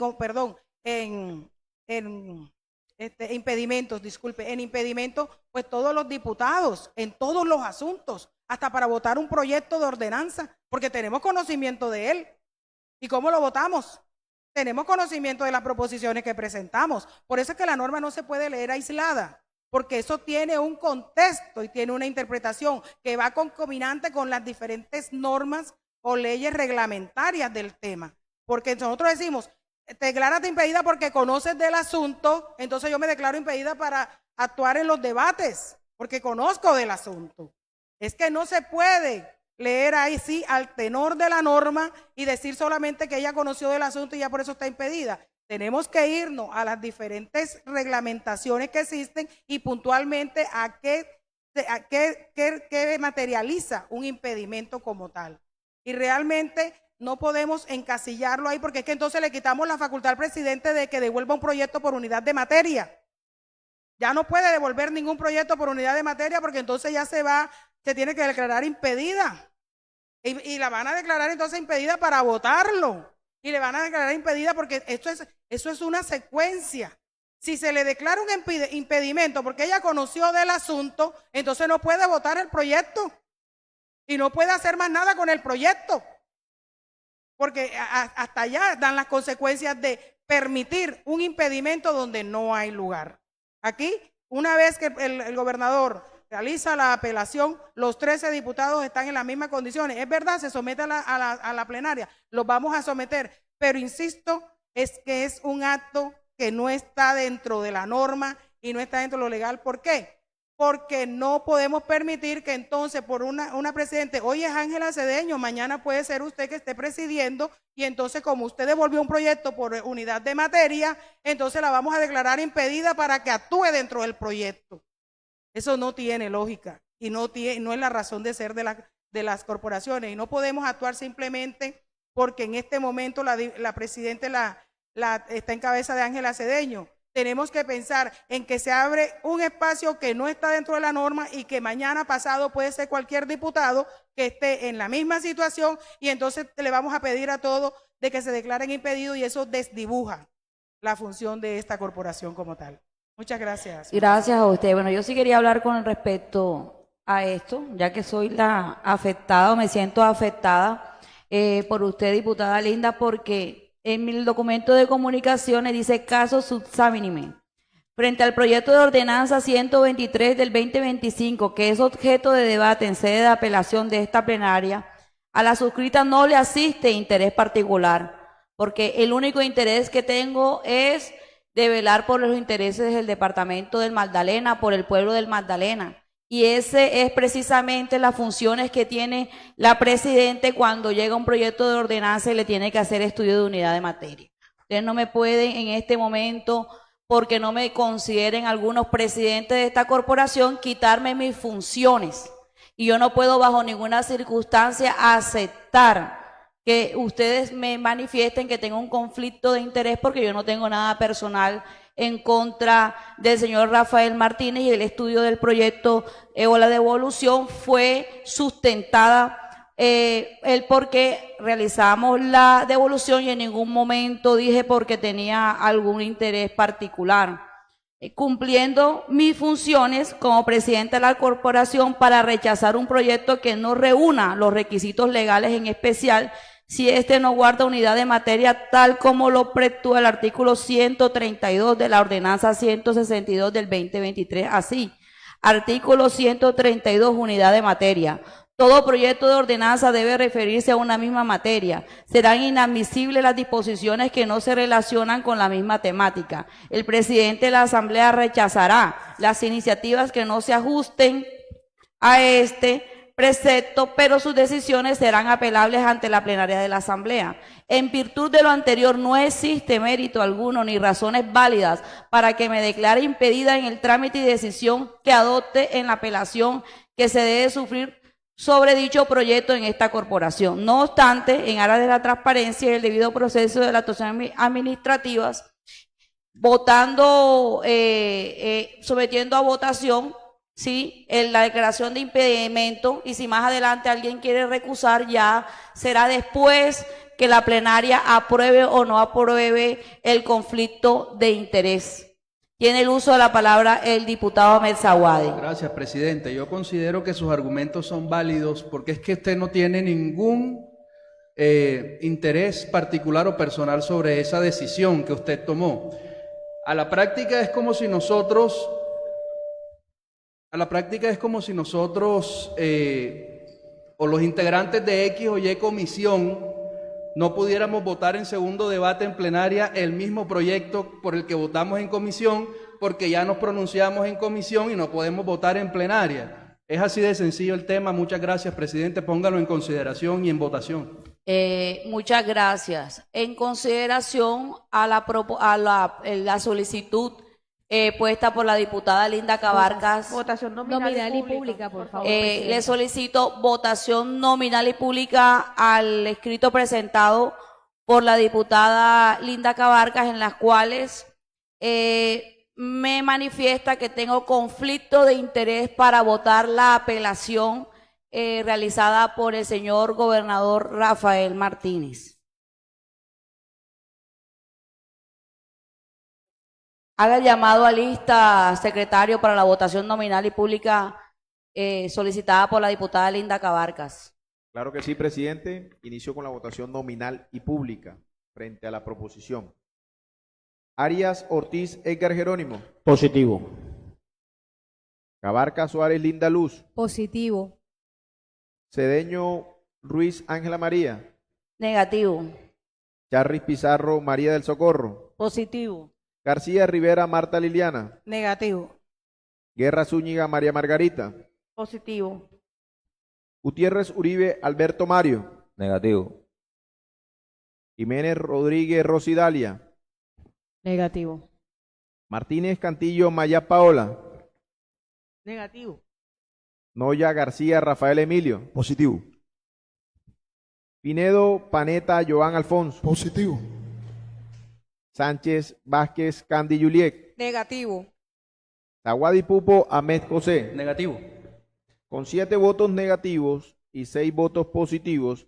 impedimentos, disculpe, en impedimentos, pues todos los diputados, en todos los asuntos, hasta para votar un proyecto de ordenanza, porque tenemos conocimiento de él. ¿Y cómo lo votamos? Tenemos conocimiento de las proposiciones que presentamos. Por eso es que la norma no se puede leer aislada, porque eso tiene un contexto y tiene una interpretación que va concomitante con las diferentes normas o leyes reglamentarias del tema. Porque nosotros decimos, te declaras impedida porque conoces del asunto, entonces yo me declaro impedida para actuar en los debates, porque conozco del asunto. Es que no se puede leer ahí sí al tenor de la norma y decir solamente que ella conoció del asunto y ya por eso está impedida. Tenemos que irnos a las diferentes reglamentaciones que existen y puntualmente a qué materializa un impedimento como tal. Y realmente no podemos encasillarlo ahí, porque es que entonces le quitamos la facultad al presidente de que devuelva un proyecto por unidad de materia. Ya no puede devolver ningún proyecto por unidad de materia, porque entonces ya se tiene que declarar impedida. Y la van a declarar entonces impedida para votarlo. Y le van a declarar impedida porque eso es una secuencia. Si se le declara un impedimento porque ella conoció del asunto, entonces no puede votar el proyecto. Y no puede hacer más nada con el proyecto. Porque hasta allá dan las consecuencias de permitir un impedimento donde no hay lugar. Aquí, una vez que el gobernador realiza la apelación, los 13 diputados están en las mismas condiciones. Es verdad, se somete a la plenaria, los vamos a someter, pero insisto, es que es un acto que no está dentro de la norma y no está dentro de lo legal. ¿Por qué? Porque no podemos permitir que entonces por una presidente, hoy es Ángela Cedeño, mañana puede ser usted que esté presidiendo, y entonces como usted devolvió un proyecto por unidad de materia, entonces la vamos a declarar impedida para que actúe dentro del proyecto. Eso no tiene lógica y no es la razón de ser de las corporaciones, y no podemos actuar simplemente porque en este momento la presidenta está en cabeza de Ángela Cedeño. Tenemos que pensar en que se abre un espacio que no está dentro de la norma y que mañana pasado puede ser cualquier diputado que esté en la misma situación, y entonces le vamos a pedir a todos de que se declaren impedidos, y eso desdibuja la función de esta corporación como tal. Muchas gracias. Gracias a usted. Bueno, yo sí quería hablar con respecto a esto, ya que soy la afectada o me siento afectada por usted, diputada Linda, porque en mi documento de comunicaciones dice caso subsáminime. Frente al proyecto de ordenanza 123 del 2025, que es objeto de debate en sede de apelación de esta plenaria, a la suscrita no le asiste interés particular, porque el único interés que tengo es de velar por los intereses del departamento del Magdalena, por el pueblo del Magdalena. Y ese es precisamente las funciones que tiene la presidente cuando llega un proyecto de ordenanza y le tiene que hacer estudio de unidad de materia. Ustedes no me pueden en este momento, porque no me consideren algunos presidentes de esta corporación, quitarme mis funciones. Y yo no puedo bajo ninguna circunstancia aceptar que ustedes me manifiesten que tengo un conflicto de interés, porque yo no tengo nada personal en contra del señor Rafael Martínez, y el estudio del proyecto o la devolución fue sustentada el por qué realizamos la devolución, y en ningún momento dije porque tenía algún interés particular. Cumpliendo mis funciones como presidenta de la corporación para rechazar un proyecto que no reúna los requisitos legales, en especial si este no guarda unidad de materia, tal como lo pretúa el artículo 132 de la ordenanza 162 del 2023. Así, artículo 132, unidad de materia. Todo proyecto de ordenanza debe referirse a una misma materia. Serán inadmisibles las disposiciones que no se relacionan con la misma temática. El presidente de la Asamblea rechazará las iniciativas que no se ajusten a este precepto, pero sus decisiones serán apelables ante la plenaria de la Asamblea. En virtud de lo anterior, no existe mérito alguno ni razones válidas para que me declare impedida en el trámite y decisión que adopte en la apelación que se debe sobre dicho proyecto en esta corporación. No obstante, en aras de la transparencia y el debido proceso de las actuaciones administrativas, sometiendo a votación, ¿sí?, en la declaración de impedimento, y si más adelante alguien quiere recusar, ya será después que la plenaria apruebe o no apruebe el conflicto de interés. Tiene el uso de la palabra el diputado Ahmed Zawadi. Gracias, presidente. Yo considero que sus argumentos son válidos porque es que usted no tiene ningún interés particular o personal sobre esa decisión que usted tomó. A la práctica es como si nosotros, o los integrantes de X o Y comisión no pudiéramos votar en segundo debate en plenaria el mismo proyecto por el que votamos en comisión, porque ya nos pronunciamos en comisión y no podemos votar en plenaria. Es así de sencillo el tema. Muchas gracias, presidente. Póngalo en consideración y en votación. Muchas gracias. En consideración a la solicitud puesta por la diputada Linda Cabarcas, Votación Nominal y pública, por favor. le solicito votación nominal y pública al escrito presentado por la diputada Linda Cabarcas, en las cuales me manifiesta que tengo conflicto de interés para votar la apelación realizada por el señor gobernador Rafael Martínez. Haga el llamado a lista, secretario, para la votación nominal y pública solicitada por la diputada Linda Cabarcas. Claro que sí, presidente. Inicio con la votación nominal y pública frente a la proposición. Arias Ortiz Edgar Jerónimo. Positivo. Cabarcas Suárez Linda Luz. Positivo. Cedeño Ruiz Ángela María. Negativo. Charris Pizarro María del Socorro. Positivo. García Rivera Marta Liliana. Negativo. Guerra Zúñiga María Margarita. Positivo. Gutiérrez Uribe Alberto Mario. Negativo. Jiménez Rodríguez Rosidalia. Negativo. Martínez Cantillo Maya Paola. Negativo. Noya García Rafael Emilio. Positivo. Pinedo Paneta Joan Alfonso. Positivo. Sánchez Vázquez Candy Juliet. Negativo. Zawadi Pupo Ahmed José. Negativo. Con 7 votos negativos y 6 votos positivos,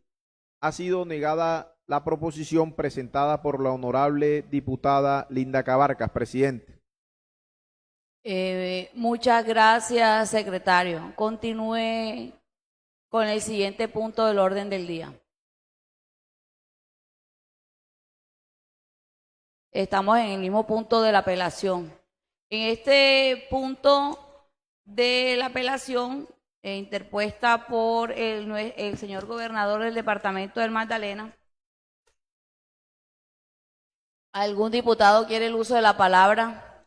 ha sido negada la proposición presentada por la honorable diputada Linda Cabarcas, presidente. Muchas gracias, secretario. Continúe con el siguiente punto del orden del día. Estamos en el mismo punto de la apelación. En este punto de la apelación, interpuesta por el señor gobernador del departamento del Magdalena, ¿algún diputado quiere el uso de la palabra?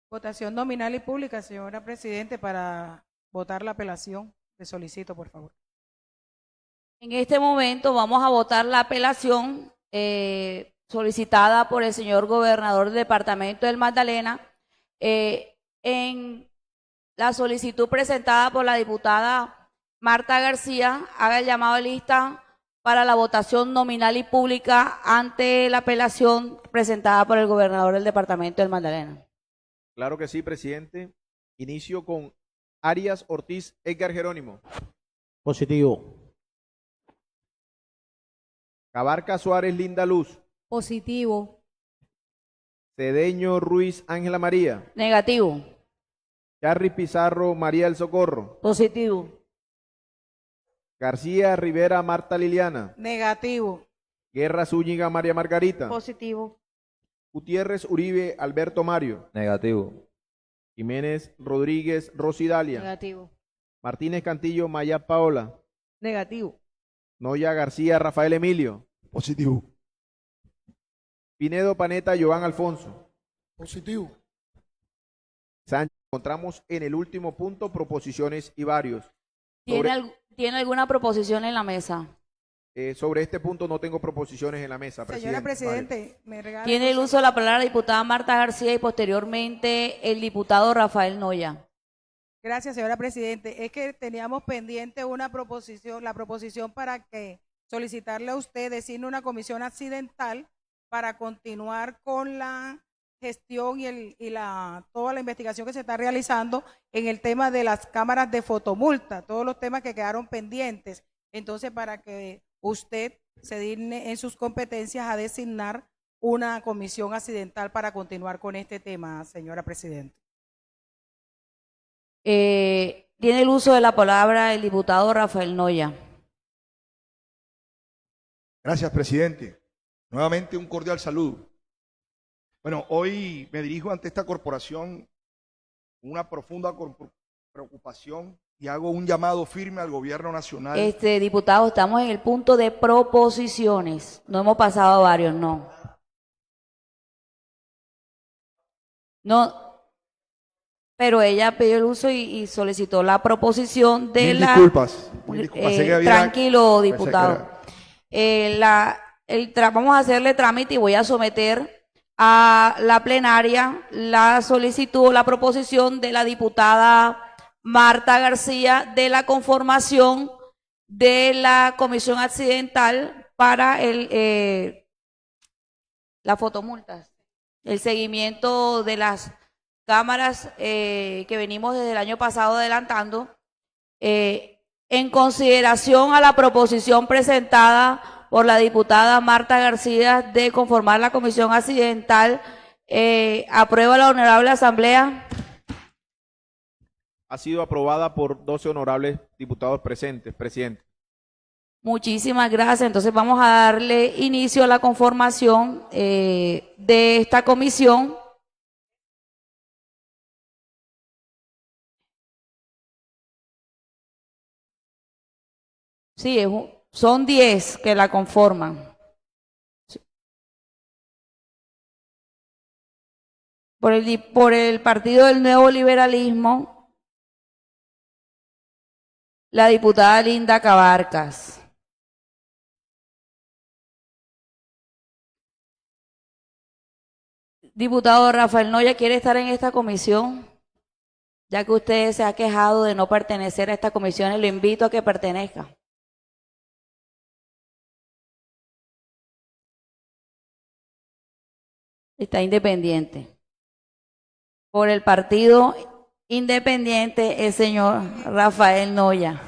Votación nominal y pública, señora presidente, para votar la apelación. Le solicito, por favor. En este momento vamos a votar la apelación solicitada por el señor gobernador del departamento del Magdalena en la solicitud presentada por la diputada Marta García. Haga el llamado a lista para la votación nominal y pública ante la apelación presentada por el gobernador del departamento del Magdalena. Claro que sí, presidente. Inicio con Arias Ortiz Edgar Jerónimo. Positivo. Cabarcas Suárez Linda Luz. Positivo. Cedeño Ruiz Ángela María. Negativo. Charris Pizarro María del Socorro. Positivo. García Rivera Marta Liliana. Negativo. Guerra Zúñiga María Margarita. Positivo. Gutiérrez Uribe Alberto Mario. Negativo. Jiménez Rodríguez Rosidalia. Negativo. Martínez Cantillo Maya Paola. Negativo. Noya García Rafael Emilio. Positivo. Pinedo Paneta Joan Alfonso. Positivo. Sánchez, encontramos en el último punto proposiciones y varios. ¿Tiene alguna proposición en la mesa? Sobre este punto no tengo proposiciones en la mesa, Señora presidente. Presidente, me regala Tiene el uso de la palabra la diputada Marta García y posteriormente el diputado Rafael Noya. Gracias, señora Presidente. Es que teníamos pendiente una proposición, la proposición para que solicitarle a usted designe una comisión accidental para continuar con la gestión toda la investigación que se está realizando en el tema de las cámaras de fotomulta, todos los temas que quedaron pendientes. Entonces, para que usted se digne en sus competencias a designar una comisión accidental para continuar con este tema, señora Presidenta. Tiene el uso de la palabra el diputado Rafael Noya. Gracias, presidente. Nuevamente un cordial saludo. Bueno, hoy me dirijo ante esta corporación con una profunda preocupación y hago un llamado firme al gobierno nacional. Diputado, estamos en el punto de proposiciones. No hemos pasado a varios, no. No, pero ella pidió el uso y solicitó la proposición de Mil disculpas. Sé que había- tranquilo, pensé que diputado. era- Vamos a hacerle trámite y voy a someter a la plenaria la solicitud, la proposición de la diputada Marta García de la conformación de la comisión accidental para las fotomultas, el seguimiento de las cámaras que venimos desde el año pasado adelantando, en consideración a la proposición presentada por la diputada Marta García de conformar la comisión accidental. ¿Aprueba la honorable asamblea? Ha sido aprobada por 12 honorables diputados presentes, presidente. Muchísimas gracias. Entonces vamos a darle inicio a la conformación de esta comisión. Sí, son 10 que la conforman. Por el Partido del Nuevo Liberalismo, la diputada Linda Cabarcas. Diputado Rafael Noya, ¿quiere estar en esta comisión? Ya que usted se ha quejado de no pertenecer a esta comisión, y lo invito a que pertenezca. Está independiente. Por el Partido Independiente, el señor Rafael Noya.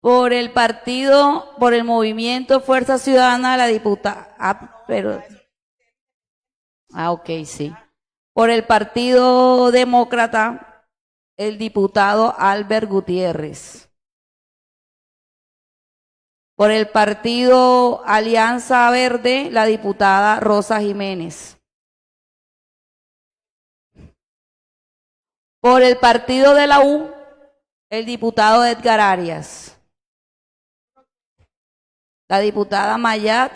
Por el Movimiento Fuerza Ciudadana, la diputada. Ok, sí. Por el Partido Demócrata, el diputado Albert Gutiérrez. Por el Partido Alianza Verde, la diputada Rosa Jiménez. Por el Partido de la U, el diputado Edgar Arias. La diputada Mayat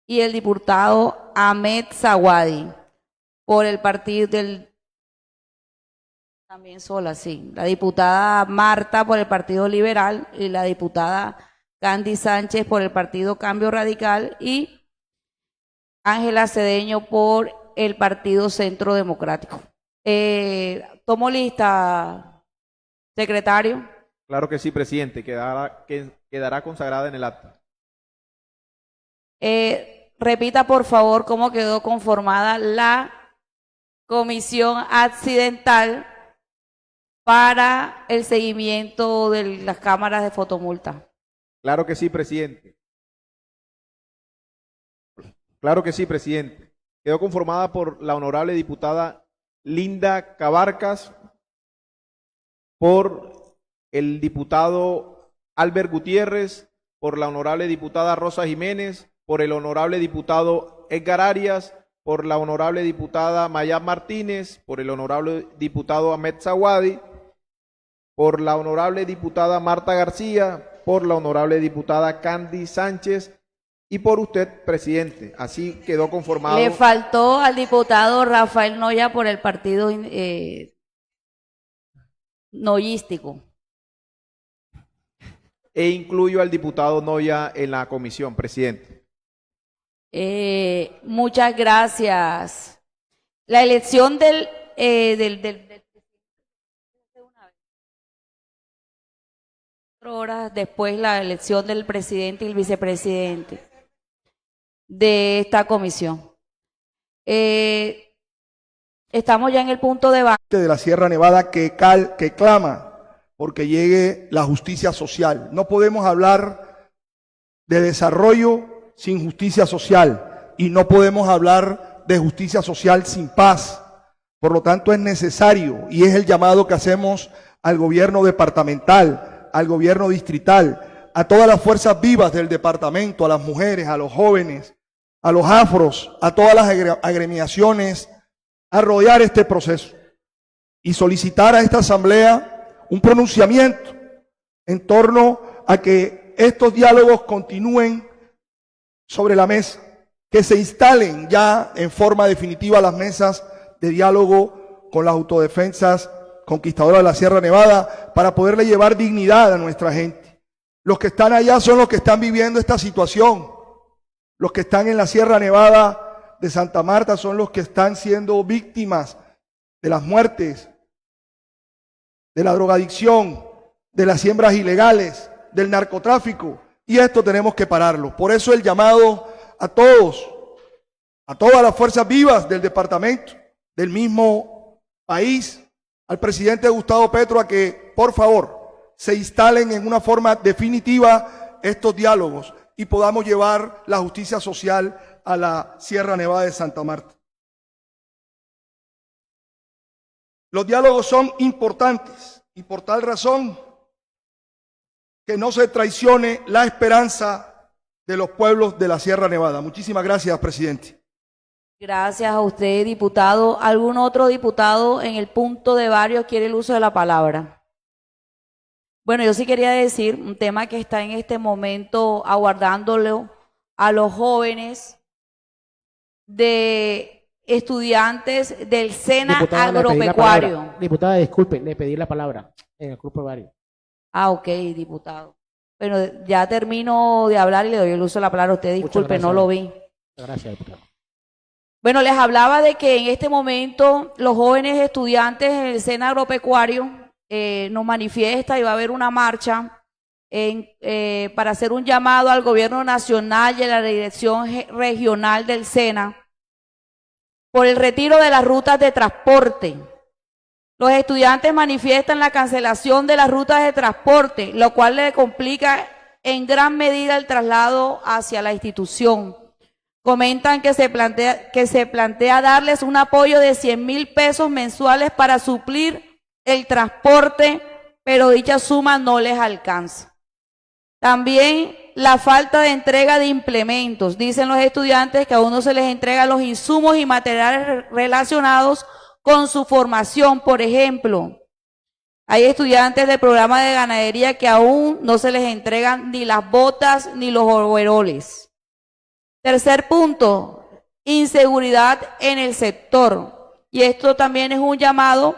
y el diputado Ahmed Zawadi. Por el partido también sola, sí. La diputada Marta por el Partido Liberal y la diputada Candy Sánchez por el Partido Cambio Radical y Ángela Cedeño por el Partido Centro Democrático. Tomo lista, secretario. Claro que sí, presidente. Quedará consagrada en el acta. Repita, por favor, cómo quedó conformada la comisión accidental para el seguimiento de las cámaras de fotomulta. Claro que sí, presidente. Claro que sí, presidente. Quedó conformada por la honorable diputada Linda Cabarcas, por el diputado Albert Gutiérrez, por la honorable diputada Rosa Jiménez, por el honorable diputado Edgar Arias, por la honorable diputada Mayab Martínez, por el honorable diputado Ahmed Zawadi, por la honorable diputada Marta García, por la honorable diputada Candy Sánchez y por usted, presidente. Así quedó conformado. Le faltó al diputado Rafael Noya por el partido noyístico. E incluyo al diputado Noya en la comisión, presidente. Muchas gracias. La elección del horas después la elección del presidente y el vicepresidente de esta comisión. Estamos ya en el punto de la Sierra Nevada que clama porque llegue la justicia social. No podemos hablar de desarrollo sin justicia social y no podemos hablar de justicia social sin paz. Por lo tanto, es necesario y es el llamado que hacemos al gobierno departamental, al gobierno distrital, a todas las fuerzas vivas del departamento, a las mujeres, a los jóvenes, a los afros, a todas las agremiaciones, a rodear este proceso y solicitar a esta asamblea un pronunciamiento en torno a que estos diálogos continúen sobre la mesa, que se instalen ya en forma definitiva las mesas de diálogo con las autodefensas conquistadoras de la Sierra Nevada para poderle llevar dignidad a nuestra gente. Los que están allá son los que están viviendo esta situación. Los que están en la Sierra Nevada de Santa Marta son los que están siendo víctimas de las muertes, de la drogadicción, de las siembras ilegales, del narcotráfico. Y esto tenemos que pararlo. Por eso el llamado a todos, a todas las fuerzas vivas del departamento, del mismo país, al presidente Gustavo Petro, a que por favor se instalen en una forma definitiva estos diálogos y podamos llevar la justicia social a la Sierra Nevada de Santa Marta. Los diálogos son importantes y por tal razón que no se traicione la esperanza de los pueblos de la Sierra Nevada. Muchísimas gracias, presidente. Gracias a usted, diputado. ¿Algún otro diputado en el punto de varios quiere el uso de la palabra? Bueno, yo sí quería decir un tema que está en este momento aguardándolo a los jóvenes de estudiantes del SENA agropecuario. Diputada, disculpe, le pedí la palabra en el grupo de varios. Ah, ok, diputado. Bueno, ya termino de hablar y le doy el uso de la palabra a usted. Disculpe, no lo vi. Gracias, diputado. Bueno, les hablaba de que en este momento los jóvenes estudiantes en el SENA agropecuario nos manifiesta y va a haber una marcha para hacer un llamado al gobierno nacional y a la dirección regional del SENA por el retiro de las rutas de transporte. Los estudiantes manifiestan la cancelación de las rutas de transporte, lo cual le complica en gran medida el traslado hacia la institución. Comentan que se plantea darles un apoyo de 100,000 pesos mensuales para suplir el transporte, pero dicha suma no les alcanza. También la falta de entrega de implementos. Dicen los estudiantes que aún no se les entregan los insumos y materiales relacionados con su formación. Por ejemplo, hay estudiantes del programa de ganadería que aún no se les entregan ni las botas ni los overoles. Tercer punto, inseguridad en el sector. Y esto también es un llamado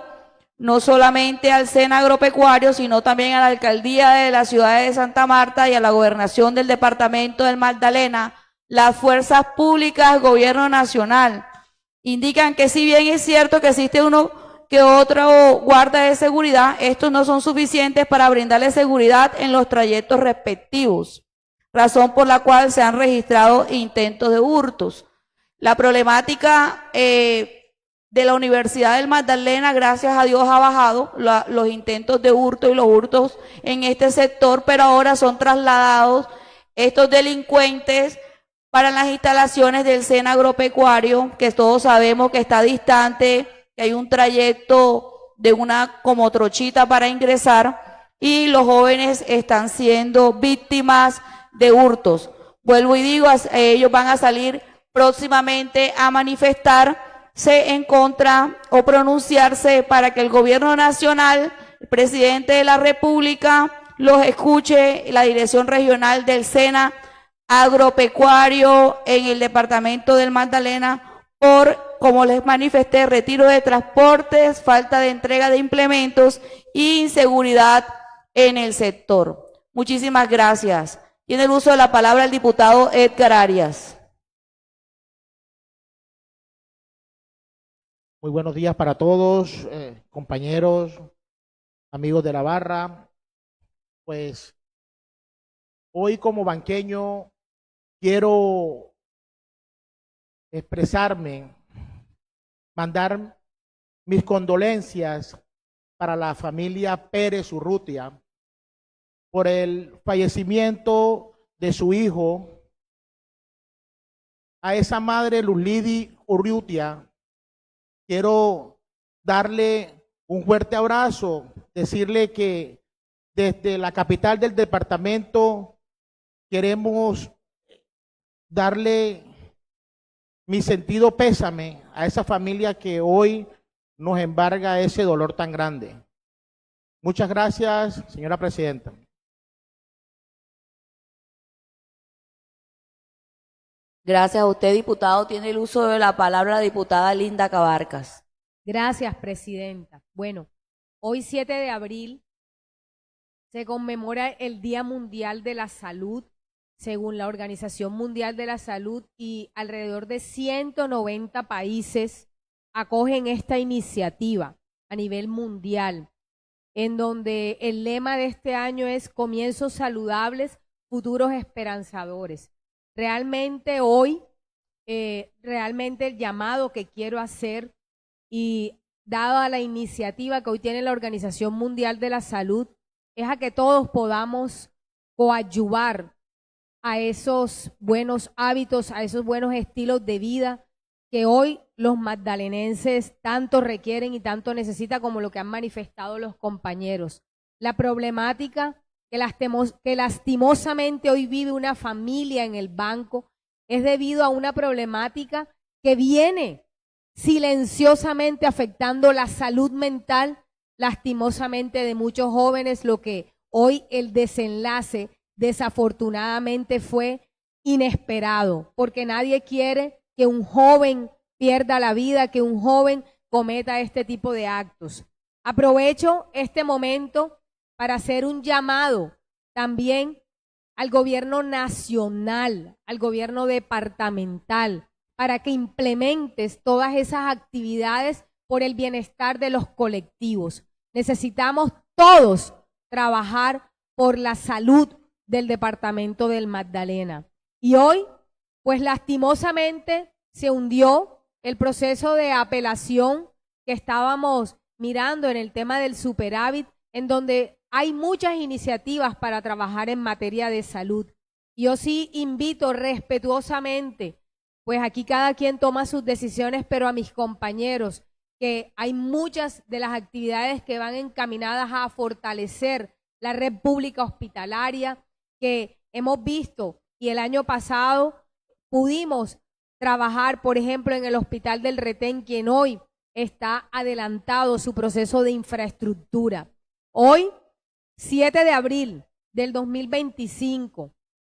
no solamente al SENA agropecuario, sino también a la alcaldía de la ciudad de Santa Marta y a la gobernación del departamento del Magdalena, las fuerzas públicas, gobierno nacional. Indican que si bien es cierto que existe uno que otro guarda de seguridad, estos no son suficientes para brindarle seguridad en los trayectos respectivos, razón por la cual se han registrado intentos de hurtos. La problemática de la Universidad del Magdalena, gracias a Dios, ha bajado los intentos de hurto y los hurtos en este sector, pero ahora son trasladados estos delincuentes para las instalaciones del SENA agropecuario, que todos sabemos que está distante, que hay un trayecto de una como trochita para ingresar, y los jóvenes están siendo víctimas de hurtos. Vuelvo y digo, ellos van a salir próximamente a manifestarse en contra o pronunciarse para que el gobierno nacional, el presidente de la República, los escuche, la dirección regional del SENA agropecuario en el departamento del Magdalena, por como les manifesté, retiro de transportes, falta de entrega de implementos e inseguridad en el sector. Muchísimas gracias. Tiene el uso de la palabra el diputado Edgar Arias. Muy buenos días para todos, compañeros, amigos de la barra. Pues hoy como banqueño quiero expresarme, mandar mis condolencias para la familia Pérez Urrutia por el fallecimiento de su hijo, a esa madre Luzlidi Urrutia. Quiero darle un fuerte abrazo, decirle que desde la capital del departamento queremos darle mi sentido pésame a esa familia que hoy nos embarga ese dolor tan grande. Muchas gracias, señora presidenta. Gracias a usted, diputado. Tiene el uso de la palabra la diputada Linda Cabarcas. Gracias, presidenta. Bueno, hoy 7 de abril se conmemora el Día Mundial de la Salud, según la Organización Mundial de la Salud, y alrededor de 190 países acogen esta iniciativa a nivel mundial, en donde el lema de este año es comienzos saludables, futuros esperanzadores. Realmente hoy, realmente el llamado que quiero hacer, y dada la iniciativa que hoy tiene la Organización Mundial de la Salud, es a que todos podamos coadyuvar a esos buenos hábitos, a esos buenos estilos de vida que hoy los magdalenenses tanto requieren y tanto necesitan, como lo que han manifestado los compañeros. La problemática que lastimosamente hoy vive una familia en el banco es debido a una problemática que viene silenciosamente afectando la salud mental, lastimosamente, de muchos jóvenes, lo que hoy el desenlace desafortunadamente fue inesperado, porque nadie quiere que un joven pierda la vida, que un joven cometa este tipo de actos. Aprovecho este momento para hacer un llamado también al gobierno nacional, al gobierno departamental, para que implementes todas esas actividades por el bienestar de los colectivos. Necesitamos todos trabajar por la salud del departamento del Magdalena. Y hoy, pues lastimosamente, se hundió el proceso de apelación que estábamos mirando en el tema del superávit, en donde hay muchas iniciativas para trabajar en materia de salud. Yo sí invito respetuosamente, pues aquí cada quien toma sus decisiones, pero a mis compañeros, que hay muchas de las actividades que van encaminadas a fortalecer la red pública hospitalaria, que hemos visto, y el año pasado pudimos trabajar, por ejemplo, en el Hospital del Retén, quien hoy está adelantado su proceso de infraestructura. Hoy, 7 de abril del 2025,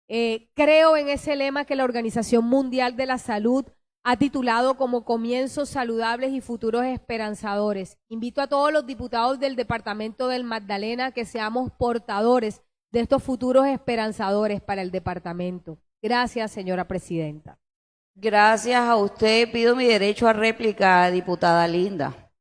creo en ese lema que la Organización Mundial de la Salud ha titulado como comienzos saludables y futuros esperanzadores. Invito a todos los diputados del departamento del Magdalena que seamos portadores de estos futuros esperanzadores para el departamento. Gracias, señora presidenta. Gracias a usted. Pido mi derecho a réplica, diputada Linda.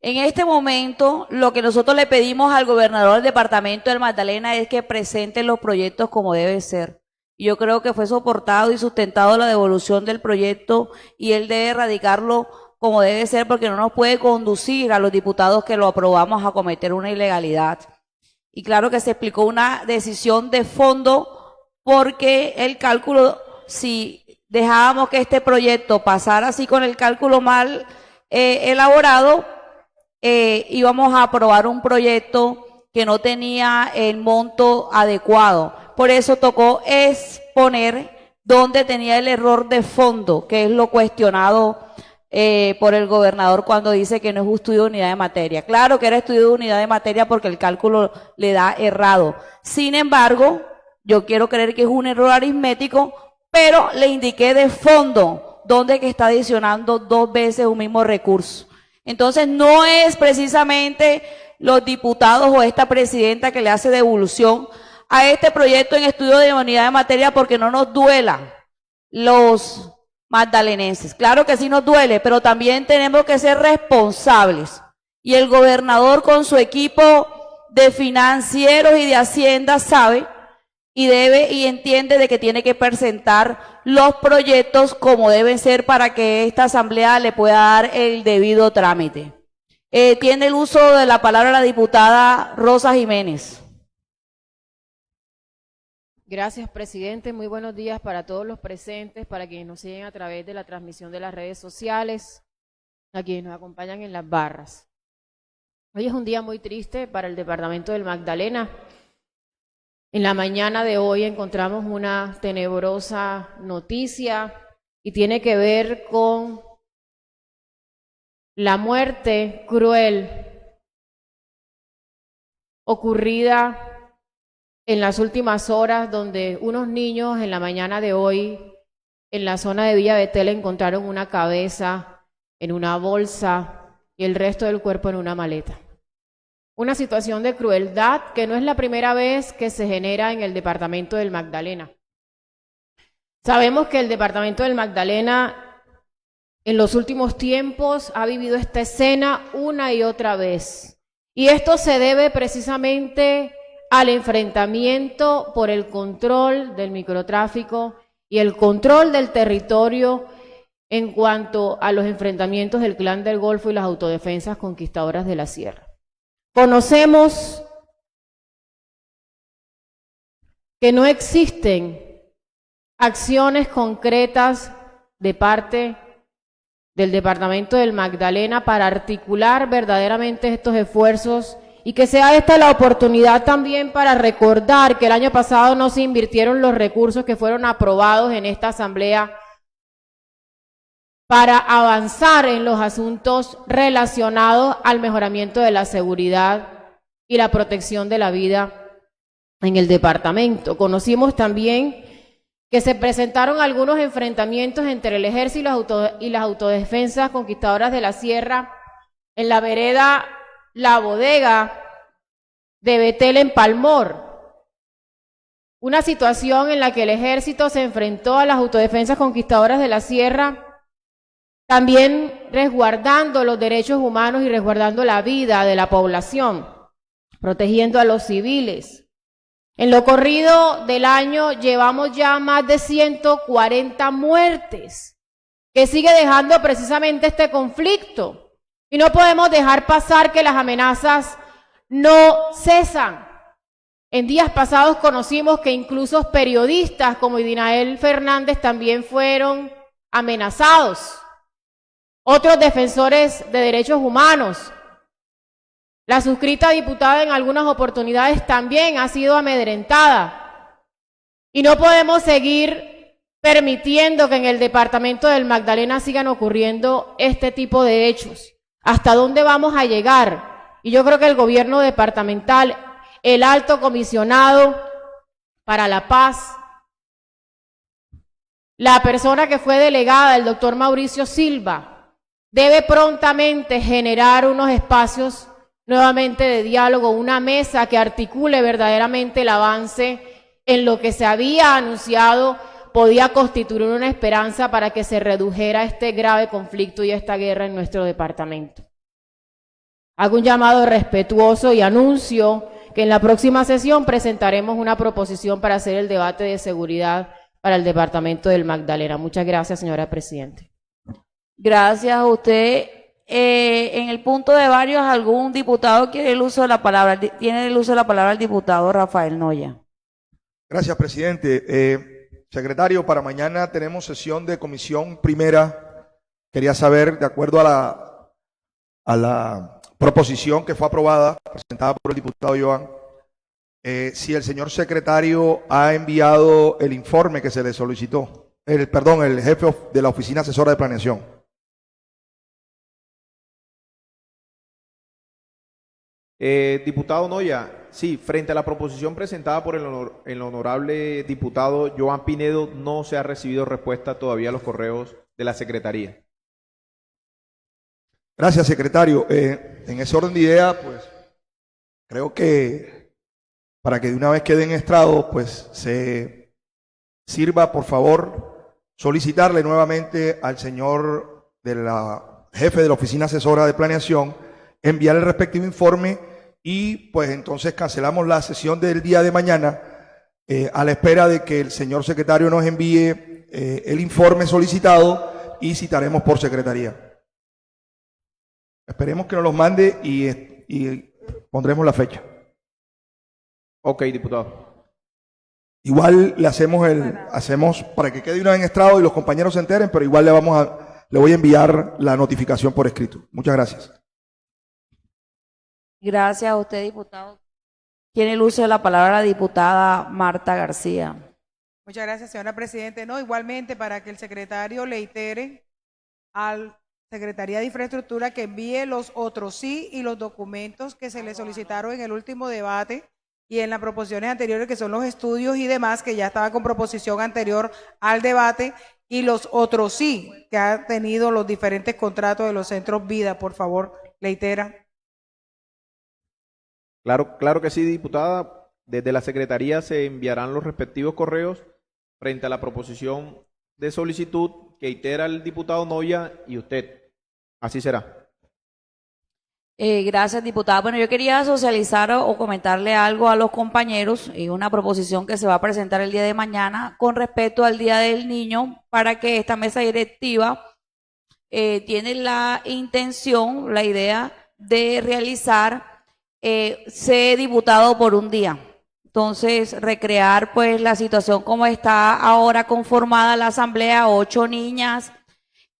En este momento, lo que nosotros le pedimos al gobernador del departamento del Magdalena es que presente los proyectos como debe ser. Y yo creo que fue soportado y sustentado la devolución del proyecto, y él debe erradicarlo como debe ser, porque no nos puede conducir a los diputados que lo aprobamos a cometer una ilegalidad. Y claro que se explicó una decisión de fondo, porque el cálculo, si dejábamos que este proyecto pasara así con el cálculo mal elaborado, íbamos a aprobar un proyecto que no tenía el monto adecuado. Por eso tocó exponer dónde tenía el error de fondo, que es lo cuestionado por el gobernador cuando dice que no es un estudio de unidad de materia. Claro que era estudio de unidad de materia porque el cálculo le da errado. Sin embargo, yo quiero creer que es un error aritmético, pero le indiqué de fondo dónde que está adicionando 2 veces un mismo recurso. Entonces no es precisamente los diputados o esta presidenta que le hace devolución a este proyecto en estudio de unidad de materia porque no nos duela los magdalenenses. Claro que sí nos duele, pero también tenemos que ser responsables. Y el gobernador con su equipo de financieros y de Hacienda sabe y debe y entiende de que tiene que presentar los proyectos como deben ser para que esta asamblea le pueda dar el debido trámite. Tiene el uso de la palabra la diputada Rosa Jiménez. Gracias, presidente. Muy buenos días para todos los presentes, para quienes nos siguen a través de la transmisión de las redes sociales, a quienes nos acompañan en las barras. Hoy es un día muy triste para el departamento del Magdalena. En la mañana de hoy encontramos una tenebrosa noticia y tiene que ver con la muerte cruel ocurrida en las últimas horas, donde unos niños en la mañana de hoy en la zona de Villa Betel encontraron una cabeza en una bolsa y el resto del cuerpo en una maleta. Una situación de crueldad que no es la primera vez que se genera en el departamento del Magdalena. Sabemos que el departamento del Magdalena en los últimos tiempos ha vivido esta escena una y otra vez. Y esto se debe precisamente al enfrentamiento por el control del microtráfico y el control del territorio en cuanto a los enfrentamientos del Clan del Golfo y las autodefensas conquistadoras de la Sierra. Conocemos que no existen acciones concretas de parte del departamento del Magdalena para articular verdaderamente estos esfuerzos y que sea esta la oportunidad también para recordar que el año pasado no se invirtieron los recursos que fueron aprobados en esta asamblea para avanzar en los asuntos relacionados al mejoramiento de la seguridad y la protección de la vida en el departamento. Conocimos también que se presentaron algunos enfrentamientos entre el ejército y las autodefensas conquistadoras de la Sierra en la vereda La Bodega de Betel en Palmor. Una situación en la que el ejército se enfrentó a las autodefensas conquistadoras de la Sierra, también resguardando los derechos humanos y resguardando la vida de la población, protegiendo a los civiles. En lo corrido del año llevamos ya más de 140 muertes, que sigue dejando precisamente este conflicto. Y no podemos dejar pasar que las amenazas no cesan. En días pasados conocimos que incluso periodistas como Idinael Fernández también fueron amenazados. Otros defensores de derechos humanos. La suscrita diputada en algunas oportunidades también ha sido amedrentada. Y no podemos seguir permitiendo que en el departamento del Magdalena sigan ocurriendo este tipo de hechos. ¿Hasta dónde vamos a llegar? Y yo creo que el gobierno departamental, el alto comisionado para la paz, la persona que fue delegada, el doctor Mauricio Silva, debe prontamente generar unos espacios nuevamente de diálogo, una mesa que articule verdaderamente el avance en lo que se había anunciado podía constituir una esperanza para que se redujera este grave conflicto y esta guerra en nuestro departamento. Hago un llamado respetuoso y anuncio que en la próxima sesión presentaremos una proposición para hacer el debate de seguridad para el departamento del Magdalena. Muchas gracias, señora presidenta. Gracias a usted. En el punto de varios, ¿algún diputado quiere el uso de la palabra? Tiene el uso de la palabra el diputado Rafael Noya. Gracias, presidente. Secretario, para mañana tenemos sesión de comisión primera. Quería saber, de acuerdo a la proposición que fue aprobada, presentada por el diputado Joan, si el señor secretario ha enviado el informe que se le solicitó, el jefe de la Oficina Asesora de Planeación. Diputado Noya, sí, frente a la proposición presentada por el honorable diputado Joan Pinedo, no se ha recibido respuesta todavía a los correos de la Secretaría. Gracias, secretario. En ese orden de ideas, pues creo que para que de una vez quede en estrado, pues se sirva, por favor, solicitarle nuevamente al señor jefe de la Oficina Asesora de Planeación enviar el respectivo informe y pues entonces cancelamos la sesión del día de mañana a la espera de que el señor secretario nos envíe el informe solicitado y citaremos por secretaría. Esperemos que nos los mande y pondremos la fecha. Ok, diputado. Igual le hacemos para que quede una vez en estrado y los compañeros se enteren, pero igual le voy a enviar la notificación por escrito. Muchas gracias. Gracias a usted, diputado. Tiene el uso de la palabra la diputada Marta García. Muchas gracias, señora Presidente. No, igualmente para que el secretario le itere al Secretaría de Infraestructura que envíe los otros sí y los documentos que se le solicitaron en el último debate y en las proposiciones anteriores, que son los estudios y demás, que ya estaba con proposición anterior al debate, y los otros sí, que han tenido los diferentes contratos de los centros vida, por favor, reitera. Claro que sí, diputada. Desde la Secretaría se enviarán los respectivos correos frente a la proposición de solicitud que itera el diputado Noya y usted. Así será. Gracias, diputada. Bueno, yo quería socializar o comentarle algo a los compañeros y una proposición que se va a presentar el día de mañana con respecto al Día del Niño, para que esta mesa directiva tiene la intención, la idea de realizar ser diputado por un día. Entonces, recrear pues la situación como está ahora conformada la asamblea, 8 niñas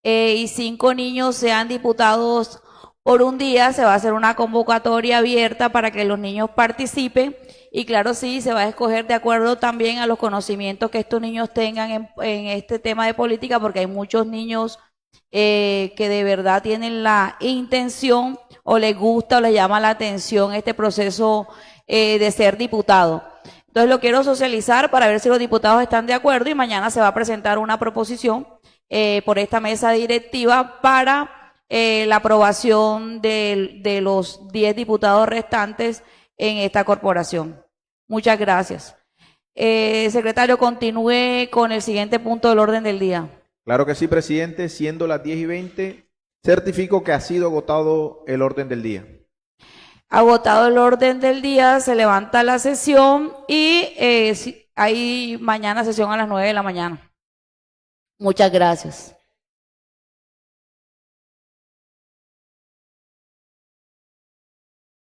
y 5 niños sean diputados por un día. Se va a hacer una convocatoria abierta para que los niños participen y claro, sí, se va a escoger de acuerdo también a los conocimientos que estos niños tengan en este tema de política, porque hay muchos niños que de verdad tienen la intención o les gusta o les llama la atención este proceso de ser diputado. Entonces lo quiero socializar para ver si los diputados están de acuerdo y mañana se va a presentar una proposición por esta mesa directiva para la aprobación de los 10 diputados restantes en esta corporación. Muchas gracias. Secretario, continúe con el siguiente punto del orden del día. Claro que sí, presidente. Siendo las 10:20, certifico que ha sido agotado el orden del día. Agotado el orden del día, se levanta la sesión y hay mañana sesión a las 9 de la mañana. Muchas gracias.